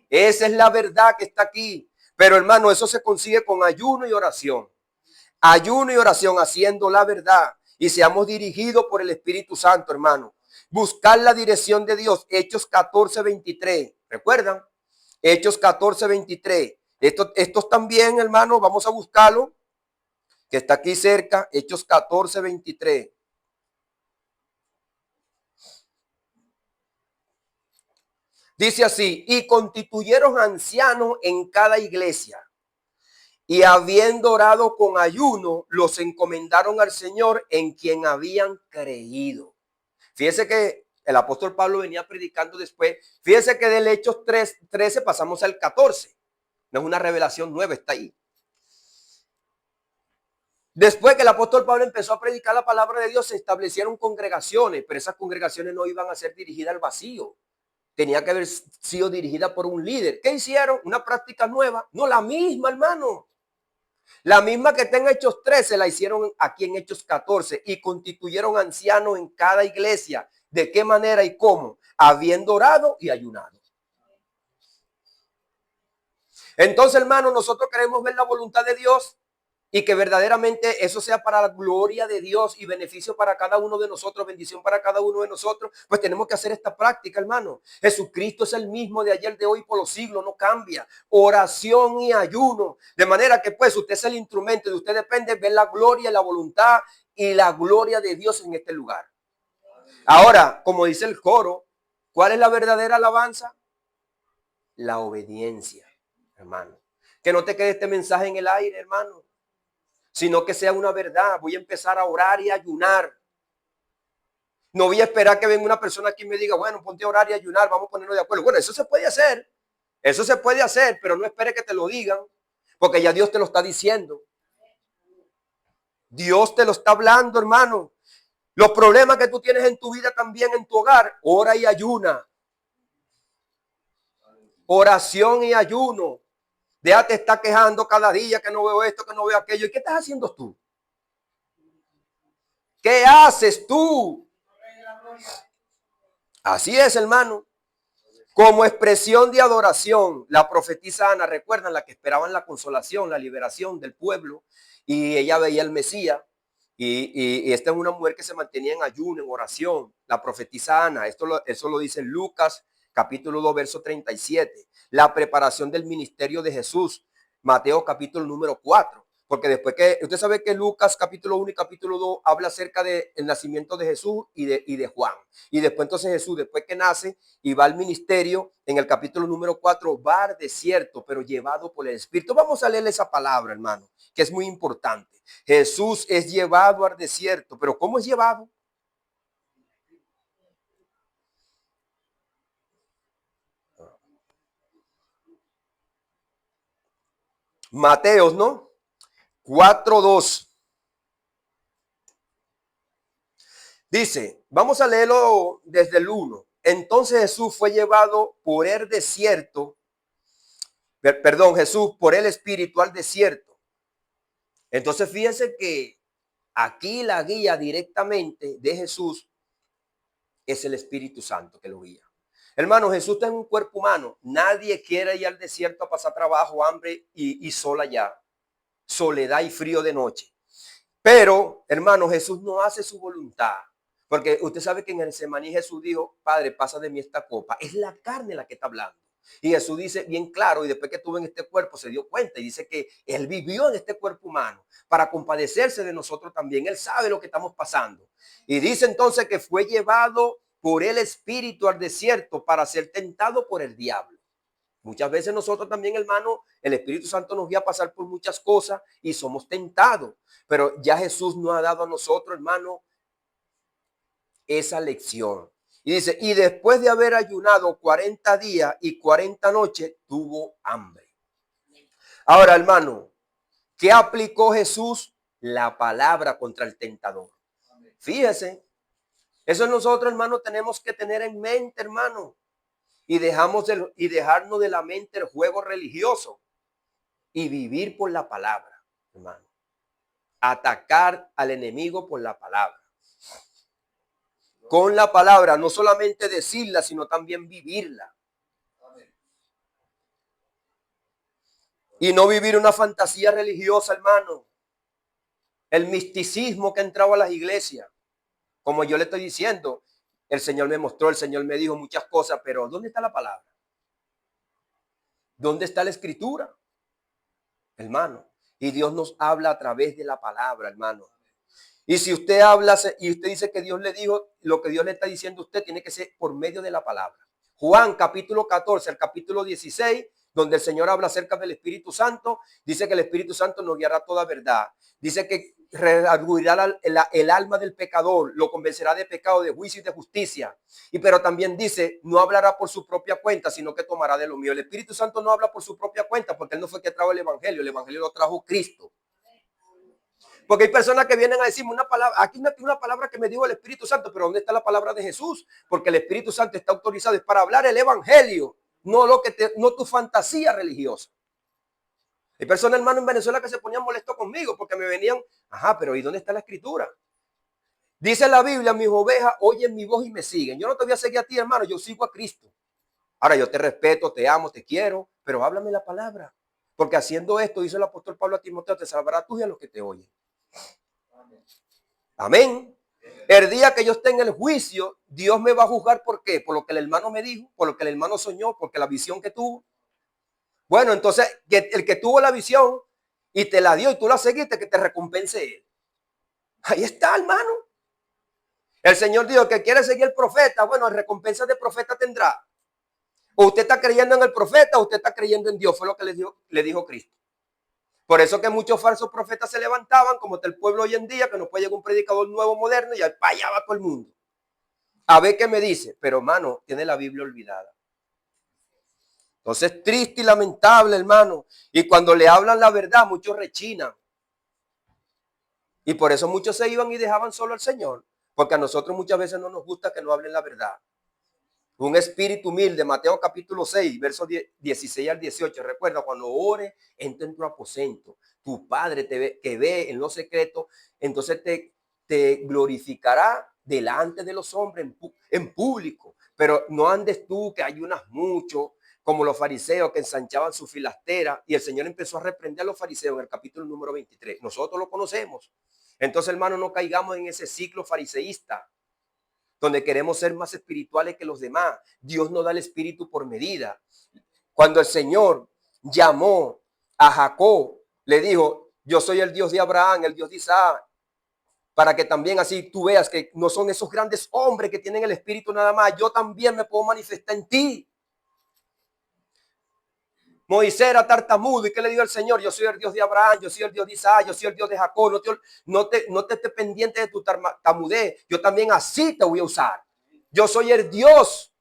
esa es la verdad que está aquí. Pero hermano, eso se consigue con ayuno y oración. Ayuno y oración, haciendo la verdad. Y seamos dirigidos por el Espíritu Santo, hermano. Buscar la dirección de Dios. Hechos 14:23. ¿Recuerdan? Hechos 14:23. Estos también, hermano, vamos a buscarlo, que está aquí cerca. Hechos 14:23. Dice así: y constituyeron ancianos en cada iglesia. Y habiendo orado con ayuno, los encomendaron al Señor en quien habían creído. Fíjese que el apóstol Pablo venía predicando después. Fíjese que del Hechos 13 pasamos al 14. No es una revelación nueva, está ahí. Después que el apóstol Pablo empezó a predicar la palabra de Dios, se establecieron congregaciones, pero esas congregaciones no iban a ser dirigidas al vacío. Tenía que haber sido dirigida por un líder. ¿Qué hicieron? Una práctica nueva. No, la misma, hermano. La misma que está en Hechos 13 la hicieron aquí en Hechos 14 y constituyeron ancianos en cada iglesia. ¿De qué manera y cómo? Habiendo orado y ayunado. Entonces, hermano, nosotros queremos ver la voluntad de Dios y que verdaderamente eso sea para la gloria de Dios y beneficio para cada uno de nosotros, bendición para cada uno de nosotros. Pues tenemos que hacer esta práctica, hermano. Jesucristo es el mismo de ayer, de hoy, por los siglos, no cambia. Oración y ayuno. De manera que pues usted es el instrumento, de usted depende ver la gloria, la voluntad y la gloria de Dios en este lugar. Ahora, como dice el coro, ¿cuál es la verdadera alabanza? La obediencia, hermano. Que no te quede este mensaje en el aire, hermano, sino que sea una verdad. Voy a empezar a orar y a ayunar. No voy a esperar que venga una persona aquí y me diga, bueno, ponte a orar y a ayunar, vamos a ponernos de acuerdo. Bueno, eso se puede hacer, pero no espere que te lo digan, porque ya Dios te lo está diciendo. Dios te lo está hablando, hermano. Los problemas que tú tienes en tu vida también, en tu hogar, ora y ayuna. Oración y ayuno. Déjate estar quejando cada día que no veo esto, que no veo aquello. ¿Y qué estás haciendo tú? ¿Qué haces tú? Así es, hermano. Como expresión de adoración, la profetisa Ana, recuerdan, la que esperaban la consolación, la liberación del pueblo, y ella veía al Mesías. Y esta es una mujer que se mantenía en ayuno, en oración. La profetisa Ana, eso lo dice Lucas capítulo 2, verso 37. La preparación del ministerio de Jesús, Mateo capítulo número 4. Porque después que, usted sabe que Lucas capítulo 1 y capítulo 2 habla acerca del nacimiento de Jesús y de Juan. Y después entonces Jesús, después que nace y va al ministerio, en el capítulo número 4 va al desierto, pero llevado por el Espíritu. Vamos a leer esa palabra, hermano, que es muy importante. Jesús es llevado al desierto, pero ¿cómo es llevado? Mateos, ¿no? 4:2. Dice, vamos a leerlo desde el 1. Entonces Jesús fue llevado por el desierto, perdón, Jesús por el Espíritu al desierto. Entonces fíjense que aquí la guía directamente de Jesús es el Espíritu Santo que lo guía. Hermano, Jesús está en un cuerpo humano. Nadie quiere ir al desierto a pasar trabajo, hambre y sol allá. Soledad y frío de noche. Pero, hermano, Jesús no hace su voluntad. Porque usted sabe que en el Semaní Jesús dijo, Padre, pasa de mí esta copa. Es la carne la que está hablando. Y Jesús dice bien claro, y después que estuvo en este cuerpo se dio cuenta y dice que Él vivió en este cuerpo humano para compadecerse de nosotros también. Él sabe lo que estamos pasando. Y dice entonces que fue llevado por el Espíritu al desierto para ser tentado por el diablo. Muchas veces nosotros también, hermano, el Espíritu Santo nos guía a pasar por muchas cosas y somos tentados. Pero ya Jesús nos ha dado a nosotros, hermano, esa lección. Y dice, y después de haber ayunado 40 días y 40 noches, tuvo hambre. Ahora, hermano, ¿qué aplicó Jesús? La palabra contra el tentador. Fíjese, eso nosotros, hermano, tenemos que tener en mente, hermano. Y dejarnos de la mente el juego religioso y vivir por la palabra, hermano. Atacar al enemigo por la palabra. Con la palabra, no solamente decirla, sino también vivirla. Y no vivir una fantasía religiosa, hermano. El misticismo que ha entrado a las iglesias. Como yo le estoy diciendo, el Señor me mostró, el Señor me dijo muchas cosas, pero ¿dónde está la palabra? ¿Dónde está la escritura? Hermano. Y Dios nos habla a través de la palabra, hermano. Y si usted habla y usted dice que Dios le dijo, lo que Dios le está diciendo a usted tiene que ser por medio de la palabra. Juan capítulo 14, el capítulo 16, donde el Señor habla acerca del Espíritu Santo, dice que el Espíritu Santo nos guiará toda verdad. Dice que redarguirá el alma del pecador, lo convencerá de pecado, de juicio y de justicia. Pero también dice, no hablará por su propia cuenta, sino que tomará de lo mío. El Espíritu Santo no habla por su propia cuenta, porque Él no fue que trajo el Evangelio lo trajo Cristo. Porque hay personas que vienen a decirme una palabra, aquí una palabra que me dijo el Espíritu Santo, pero ¿dónde está la palabra de Jesús? Porque el Espíritu Santo está autorizado es para hablar el Evangelio, no no tu fantasía religiosa. Hay personas, hermano, en Venezuela que se ponían molestos conmigo porque me venían, pero ¿y dónde está la escritura? Dice la Biblia, mis ovejas oyen mi voz y me siguen. Yo no te voy a seguir a ti, hermano, yo sigo a Cristo. Ahora yo te respeto, te amo, te quiero, pero háblame la palabra. Porque haciendo esto, dice el apóstol Pablo a Timoteo, te salvará tú y a los que te oyen. Amén. El día que yo esté en el juicio, Dios me va a juzgar. ¿Por qué? Por lo que el hermano me dijo, por lo que el hermano soñó, porque la visión que tuvo. Bueno, entonces, el que tuvo la visión y te la dio y tú la seguiste, que te recompense él. Ahí está, hermano. El Señor dijo que quiere seguir el profeta. Bueno, recompensa de profeta tendrá. O usted está creyendo en el profeta o usted está creyendo en Dios. Fue lo que le dijo Cristo. Por eso que muchos falsos profetas se levantaban, como está el pueblo hoy en día, que no puede llegar un predicador nuevo, moderno, y para allá va todo el mundo. A ver qué me dice. Pero, hermano, tiene la Biblia olvidada. Entonces, triste y lamentable, hermano. Y cuando le hablan la verdad, muchos rechinan. Y por eso muchos se iban y dejaban solo al Señor. Porque a nosotros muchas veces no nos gusta que nos hablen la verdad. Un espíritu humilde, Mateo capítulo 6, versos 16 al 18. Recuerda, cuando ores, entra en tu aposento. Tu Padre que ve en lo secreto, entonces te glorificará delante de los hombres en público. Pero no andes tú que ayunas mucho, como los fariseos que ensanchaban su filastera. Y el Señor empezó a reprender a los fariseos en el capítulo número 23. Nosotros lo conocemos. Entonces, hermano, no caigamos en ese ciclo fariseísta, donde queremos ser más espirituales que los demás. Dios no da el espíritu por medida. Cuando el Señor llamó a Jacob, le dijo, yo soy el Dios de Abraham, el Dios de Isaac, para que también así tú veas que no son esos grandes hombres que tienen el espíritu nada más. Yo también me puedo manifestar en ti. Moisés era tartamudo. ¿Y qué le dijo el Señor? Yo soy el Dios de Abraham, yo soy el Dios de Isaac, yo soy el Dios de Jacob. No te estés pendiente de tu tartamudez. Yo también así te voy a usar. Yo soy el Dios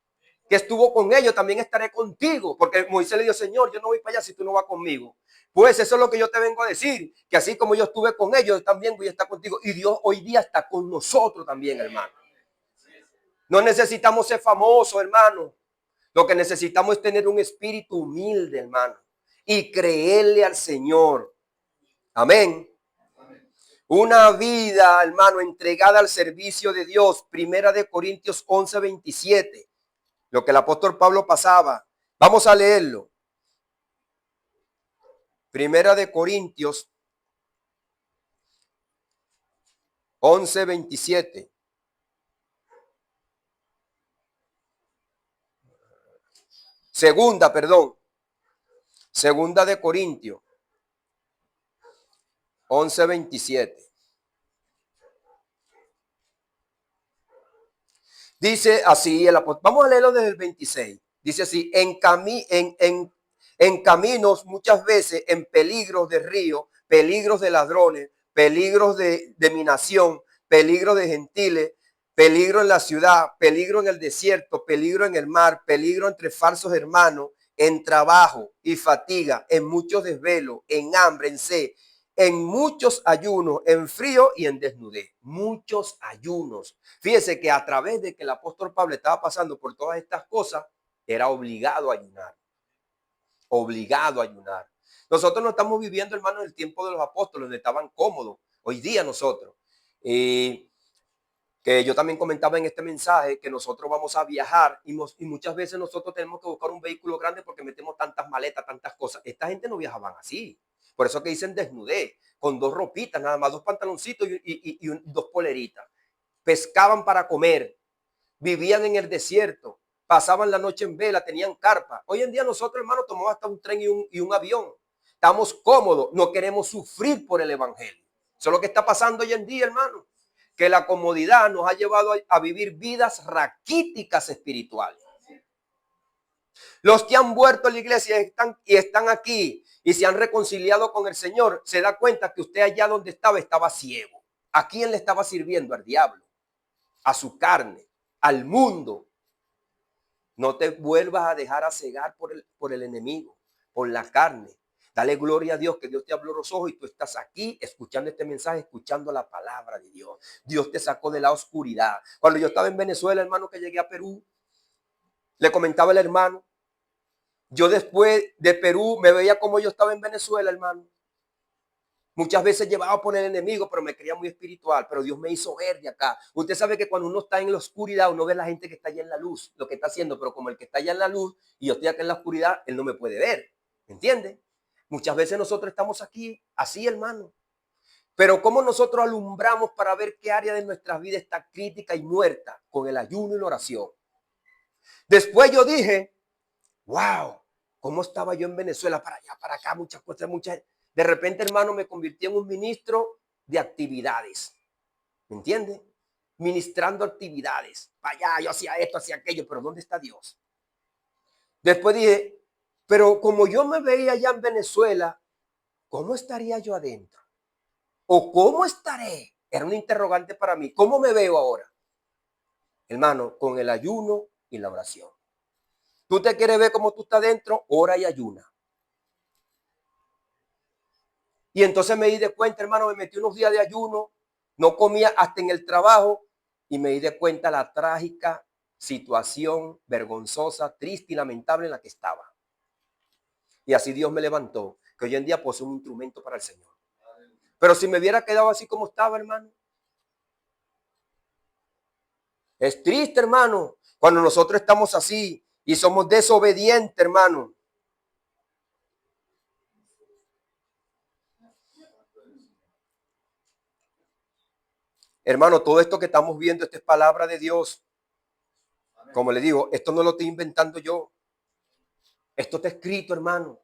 que estuvo con ellos, también estaré contigo. Porque Moisés le dijo, Señor, yo no voy para allá si tú no vas conmigo. Pues eso es lo que yo te vengo a decir, que así como yo estuve con ellos, también voy a estar contigo. Y Dios hoy día está con nosotros también, hermano. No necesitamos ser famosos, hermano. Lo que necesitamos es tener un espíritu humilde, hermano, y creerle al Señor. Amén. Una vida, hermano, entregada al servicio de Dios. Primera de Corintios 11:27. Lo que el apóstol Pablo pasaba. Vamos a leerlo. Primera de Corintios 11:27. Segunda de Corintios 11:27. Dice así el apóstol. Vamos a leerlo desde el 26. Dice así: en caminos muchas veces, en peligros de río, peligros de ladrones, peligros de mi nación, peligros de gentiles, peligro en la ciudad, peligro en el desierto, peligro en el mar, peligro entre falsos hermanos, en trabajo y fatiga, en muchos desvelos, en hambre, en sed, en muchos ayunos, en frío y en desnudez. Muchos ayunos. Fíjese que a través de que el apóstol Pablo estaba pasando por todas estas cosas, era obligado a ayunar. Obligado a ayunar. Nosotros no estamos viviendo, hermano, el tiempo de los apóstoles, donde estaban cómodos. Hoy día nosotros. Que yo también comentaba en este mensaje que nosotros vamos a viajar y muchas veces nosotros tenemos que buscar un vehículo grande porque metemos tantas maletas, tantas cosas. Esta gente no viajaban así. Por eso que dicen desnudez, con 2 ropitas, nada más 2 pantaloncitos y 2 poleritas. Pescaban para comer, vivían en el desierto, pasaban la noche en vela, tenían carpa. Hoy en día nosotros, hermano, tomamos hasta un tren y un avión. Estamos cómodos, no queremos sufrir por el evangelio. Eso es lo que está pasando hoy en día, hermano. Que la comodidad nos ha llevado a vivir vidas raquíticas espirituales. Los que han vuelto a la iglesia están aquí y se han reconciliado con el Señor, se da cuenta que usted allá donde estaba ciego. ¿A quién le estaba sirviendo? Al diablo, a su carne, al mundo. No te vuelvas a dejar a cegar por el enemigo, por la carne. Dale gloria a Dios, que Dios te abrió los ojos y tú estás aquí escuchando este mensaje, escuchando la palabra de Dios. Dios te sacó de la oscuridad. Cuando yo estaba en Venezuela, hermano, que llegué a Perú, le comentaba el hermano, yo después de Perú me veía como yo estaba en Venezuela, hermano. Muchas veces llevaba por el enemigo, pero me creía muy espiritual, pero Dios me hizo ver de acá. Usted sabe que cuando uno está en la oscuridad, uno ve a la gente que está allá en la luz, lo que está haciendo, pero como el que está allá en la luz y yo estoy acá en la oscuridad, él no me puede ver. ¿Me entiende? Muchas veces nosotros estamos aquí así, hermano. Pero ¿cómo nosotros alumbramos para ver qué área de nuestra vida está crítica y muerta? Con el ayuno y la oración. Después yo dije, wow, ¿cómo estaba yo en Venezuela? Para allá, para acá, muchas cosas, muchas. De repente, hermano, me convirtió en un ministro de actividades. ¿Me entiende? Ministrando actividades. Para allá, yo hacía esto, hacía aquello, pero ¿dónde está Dios? Después dije, pero como yo me veía allá en Venezuela, ¿cómo estaría yo adentro? ¿O cómo estaré? Era un interrogante para mí. ¿Cómo me veo ahora? Hermano, con el ayuno y la oración. ¿Tú te quieres ver cómo tú estás dentro? Ora y ayuna. Y entonces me di de cuenta, hermano, me metí unos días de ayuno, no comía hasta en el trabajo y me di de cuenta la trágica situación vergonzosa, triste y lamentable en la que estaba. Y así Dios me levantó, que hoy en día poseo un instrumento para el Señor. Pero si me hubiera quedado así como estaba, hermano, es triste, hermano, cuando nosotros estamos así y somos desobedientes, hermano. Hermano, todo esto que estamos viendo, esta es palabra de Dios. Como le digo, esto no lo estoy inventando yo. Esto está escrito, hermano.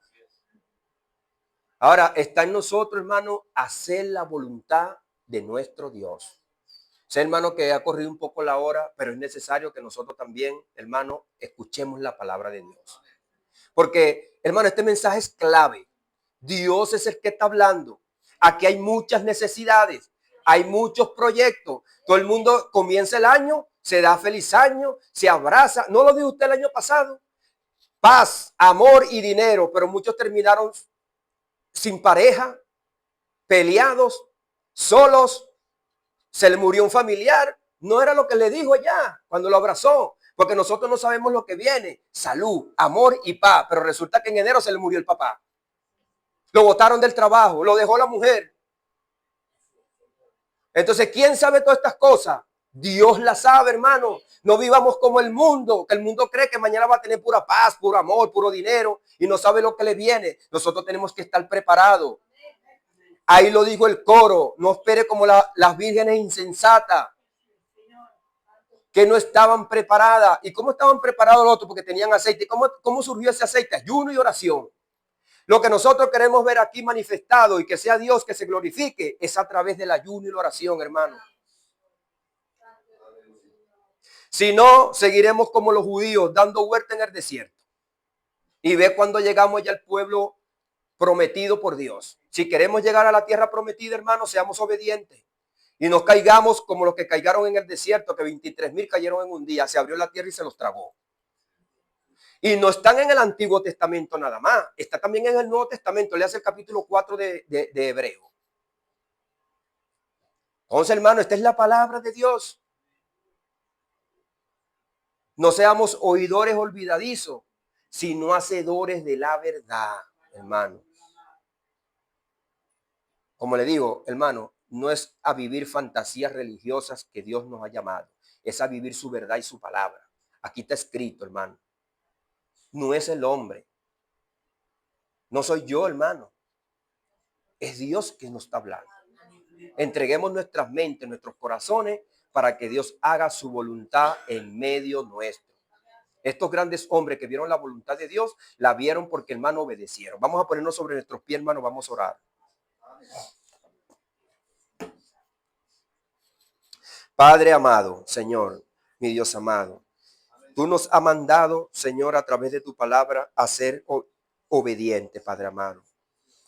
Ahora, está en nosotros, hermano, hacer la voluntad de nuestro Dios. Sé, hermano, que ha corrido un poco la hora, pero es necesario que nosotros también, hermano, escuchemos la palabra de Dios. Porque, hermano, este mensaje es clave. Dios es el que está hablando. Aquí hay muchas necesidades, hay muchos proyectos. Todo el mundo comienza el año, se da feliz año, se abraza. ¿No lo dijo usted el año pasado? Paz, amor y dinero, pero muchos terminaron sin pareja, peleados, solos, se le murió un familiar No era lo que le dijo allá cuando lo abrazó, porque nosotros no sabemos lo que viene. Salud, amor y paz. Pero resulta que en enero se le murió el papá. Lo botaron del trabajo, lo dejó la mujer. Entonces, ¿quién sabe todas estas cosas? Dios las sabe, hermano. No vivamos como el mundo, que el mundo cree que mañana va a tener pura paz, puro amor, puro dinero y no sabe lo que le viene. Nosotros tenemos que estar preparados. Ahí lo dijo el coro, no espere como las vírgenes insensatas, que no estaban preparadas. ¿Y cómo estaban preparados los otros? Porque tenían aceite. ¿Cómo surgió ese aceite? Ayuno y oración. Lo que nosotros queremos ver aquí manifestado y que sea Dios que se glorifique es a través del ayuno y la oración, hermano. Si no, seguiremos como los judíos dando huerta en el desierto. Y ve cuando llegamos ya al pueblo prometido por Dios. Si queremos llegar a la tierra prometida, hermano, seamos obedientes. Y no caigamos como los que caigaron en el desierto, que 23,000 cayeron en un día. Se abrió la tierra y se los tragó. Y no están en el Antiguo Testamento nada más. Está también en el Nuevo Testamento. Le hace el capítulo 4 de Hebreo. Entonces, hermano, esta es la palabra de Dios. No seamos oidores olvidadizos, sino hacedores de la verdad, hermano. Como le digo, hermano, no es a vivir fantasías religiosas que Dios nos ha llamado. Es a vivir su verdad y su palabra. Aquí está escrito, hermano. No es el hombre. No soy yo, hermano. Es Dios que nos está hablando. Entreguemos nuestras mentes, nuestros corazones, para que Dios haga su voluntad en medio nuestro. Estos grandes hombres que vieron la voluntad de Dios, la vieron porque, hermano, obedecieron. Vamos a ponernos sobre nuestros pies, hermano, vamos a orar. Padre amado, Señor, mi Dios amado, tú nos has mandado, Señor, a través de tu palabra, a ser obediente, Padre amado.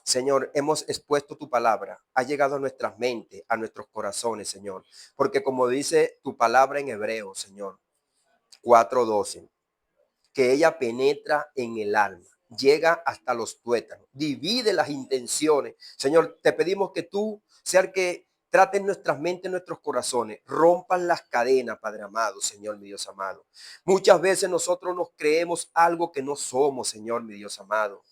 Señor, hemos expuesto tu palabra, ha llegado a nuestras mentes, a nuestros corazones, Señor, porque como dice tu palabra en hebreo, Señor, 4:12, que ella penetra en el alma, llega hasta los tuétanos, divide las intenciones. Señor, te pedimos que tú seas el que trates nuestras mentes, nuestros corazones, rompan las cadenas, Padre amado, Señor, mi Dios amado. Muchas veces nosotros nos creemos algo que no somos, Señor, mi Dios amado.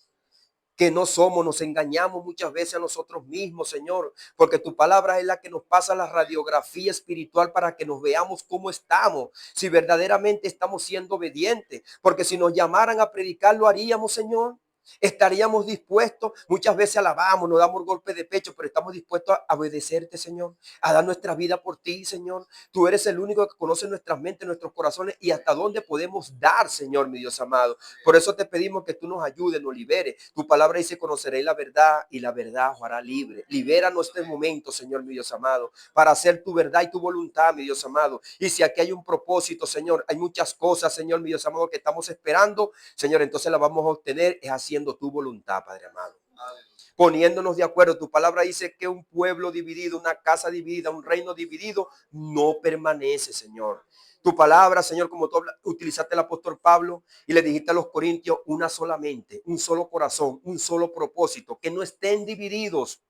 Que no somos, nos engañamos muchas veces a nosotros mismos, Señor, porque tu palabra es la que nos pasa la radiografía espiritual para que nos veamos cómo estamos, si verdaderamente estamos siendo obedientes, porque si nos llamaran a predicar, lo haríamos, Señor. Estaríamos dispuestos, muchas veces alabamos, nos damos golpes de pecho, pero estamos dispuestos a obedecerte, Señor, a dar nuestra vida por ti, Señor. Tú eres el único que conoce nuestras mentes, nuestros corazones y hasta dónde podemos dar, Señor, mi Dios amado. Por eso te pedimos que tú nos ayudes, nos libere. Tu palabra dice: conoceréis la verdad y la verdad os hará libre. Libéranos este momento, Señor, mi Dios amado, para hacer tu verdad y tu voluntad, mi Dios amado. Y si aquí hay un propósito, Señor, hay muchas cosas, Señor, mi Dios amado, que estamos esperando, Señor, entonces la vamos a obtener es haciendo tu voluntad, Padre amado. Poniéndonos de acuerdo. Tu palabra dice que un pueblo dividido, una casa dividida, un reino dividido no permanece, Señor. Tu palabra, Señor, como tú utilizaste al apóstol Pablo y le dijiste a los corintios, una sola mente, un solo corazón, un solo propósito, que no estén divididos,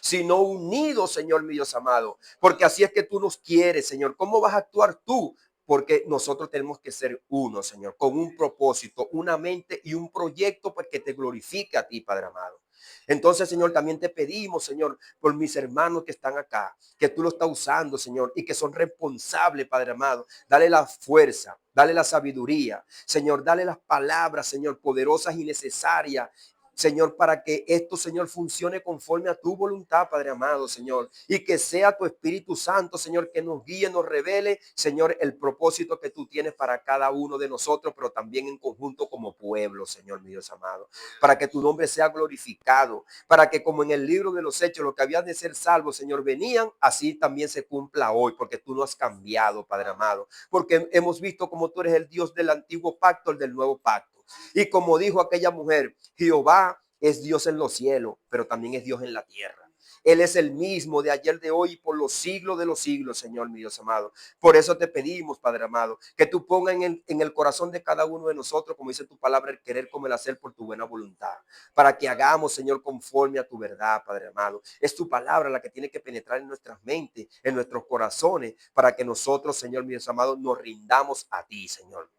sino unidos, Señor, mi Dios amado, porque así es que tú nos quieres, Señor. ¿Cómo vas a actuar tú? Porque nosotros tenemos que ser uno, Señor, con un propósito, una mente y un proyecto, pues, que te glorifique a ti, Padre amado. Entonces, Señor, también te pedimos, Señor, por mis hermanos que están acá, que tú lo estás usando, Señor, y que son responsables, Padre amado. Dale la fuerza, dale la sabiduría, Señor, dale las palabras, Señor, poderosas y necesarias, Señor, para que esto, Señor, funcione conforme a tu voluntad, Padre amado, Señor. Y que sea tu Espíritu Santo, Señor, que nos guíe, nos revele, Señor, el propósito que tú tienes para cada uno de nosotros, pero también en conjunto como pueblo, Señor, mi Dios amado. Para que tu nombre sea glorificado, para que como en el libro de los Hechos, lo que habían de ser salvos, Señor, venían, así también se cumpla hoy, porque tú no has cambiado, Padre amado. Porque hemos visto como tú eres el Dios del antiguo pacto, el del nuevo pacto. Y como dijo aquella mujer, Jehová es Dios en los cielos, pero también es Dios en la tierra. Él es el mismo de ayer, de hoy y por los siglos de los siglos, Señor mi Dios amado. Por eso te pedimos, Padre amado, que tú pongas en el corazón de cada uno de nosotros, como dice tu palabra, el querer como el hacer por tu buena voluntad, para que hagamos, Señor, conforme a tu verdad, Padre amado. Es tu palabra la que tiene que penetrar en nuestras mentes, en nuestros corazones, para que nosotros, Señor mi Dios amado, nos rindamos a ti, Señor.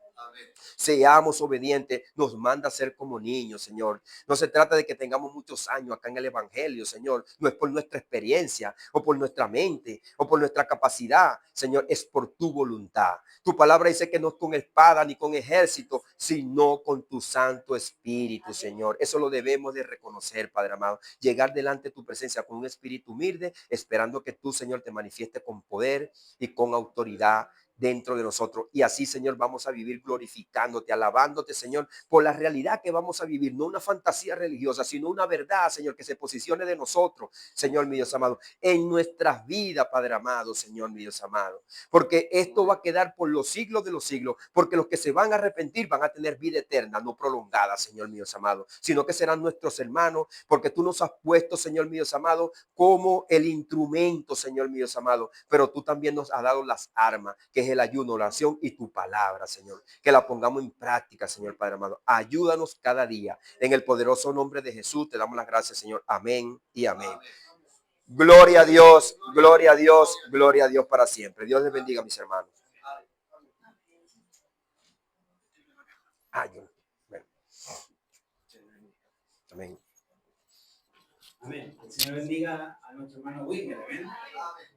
Seamos obedientes, nos manda a ser como niños, Señor. No se trata de que tengamos muchos años acá en el Evangelio, Señor. No es por nuestra experiencia o por nuestra mente o por nuestra capacidad, Señor. Es por tu voluntad. Tu palabra dice que no es con espada ni con ejército, sino con tu Santo Espíritu, Señor. Eso lo debemos de reconocer, Padre amado. Llegar delante de tu presencia con un espíritu humilde, esperando que tú, Señor, te manifieste con poder y con autoridad dentro de nosotros. Y así, Señor, vamos a vivir glorificándote, alabándote, Señor, por la realidad que vamos a vivir, no una fantasía religiosa, sino una verdad, Señor, que se posicione de nosotros, Señor, mi Dios amado, en nuestras vidas, Padre amado, Señor, mi Dios amado. Porque esto va a quedar por los siglos de los siglos, porque los que se van a arrepentir van a tener vida eterna, no prolongada, Señor, mi Dios amado, sino que serán nuestros hermanos, porque tú nos has puesto, Señor, mi Dios amado, como el instrumento, Señor, mi Dios amado, pero tú también nos has dado las armas, que es el ayuno, oración y tu palabra, Señor. Que la pongamos en práctica, Señor Padre amado. Ayúdanos cada día. En el poderoso nombre de Jesús te damos las gracias, Señor. Amén y amén. Gloria a Dios, gloria a Dios, gloria a Dios para siempre. Dios les bendiga, mis hermanos. Ay, bueno. Amén. Amén. El Señor bendiga a nuestro hermano Wilmer. Amén.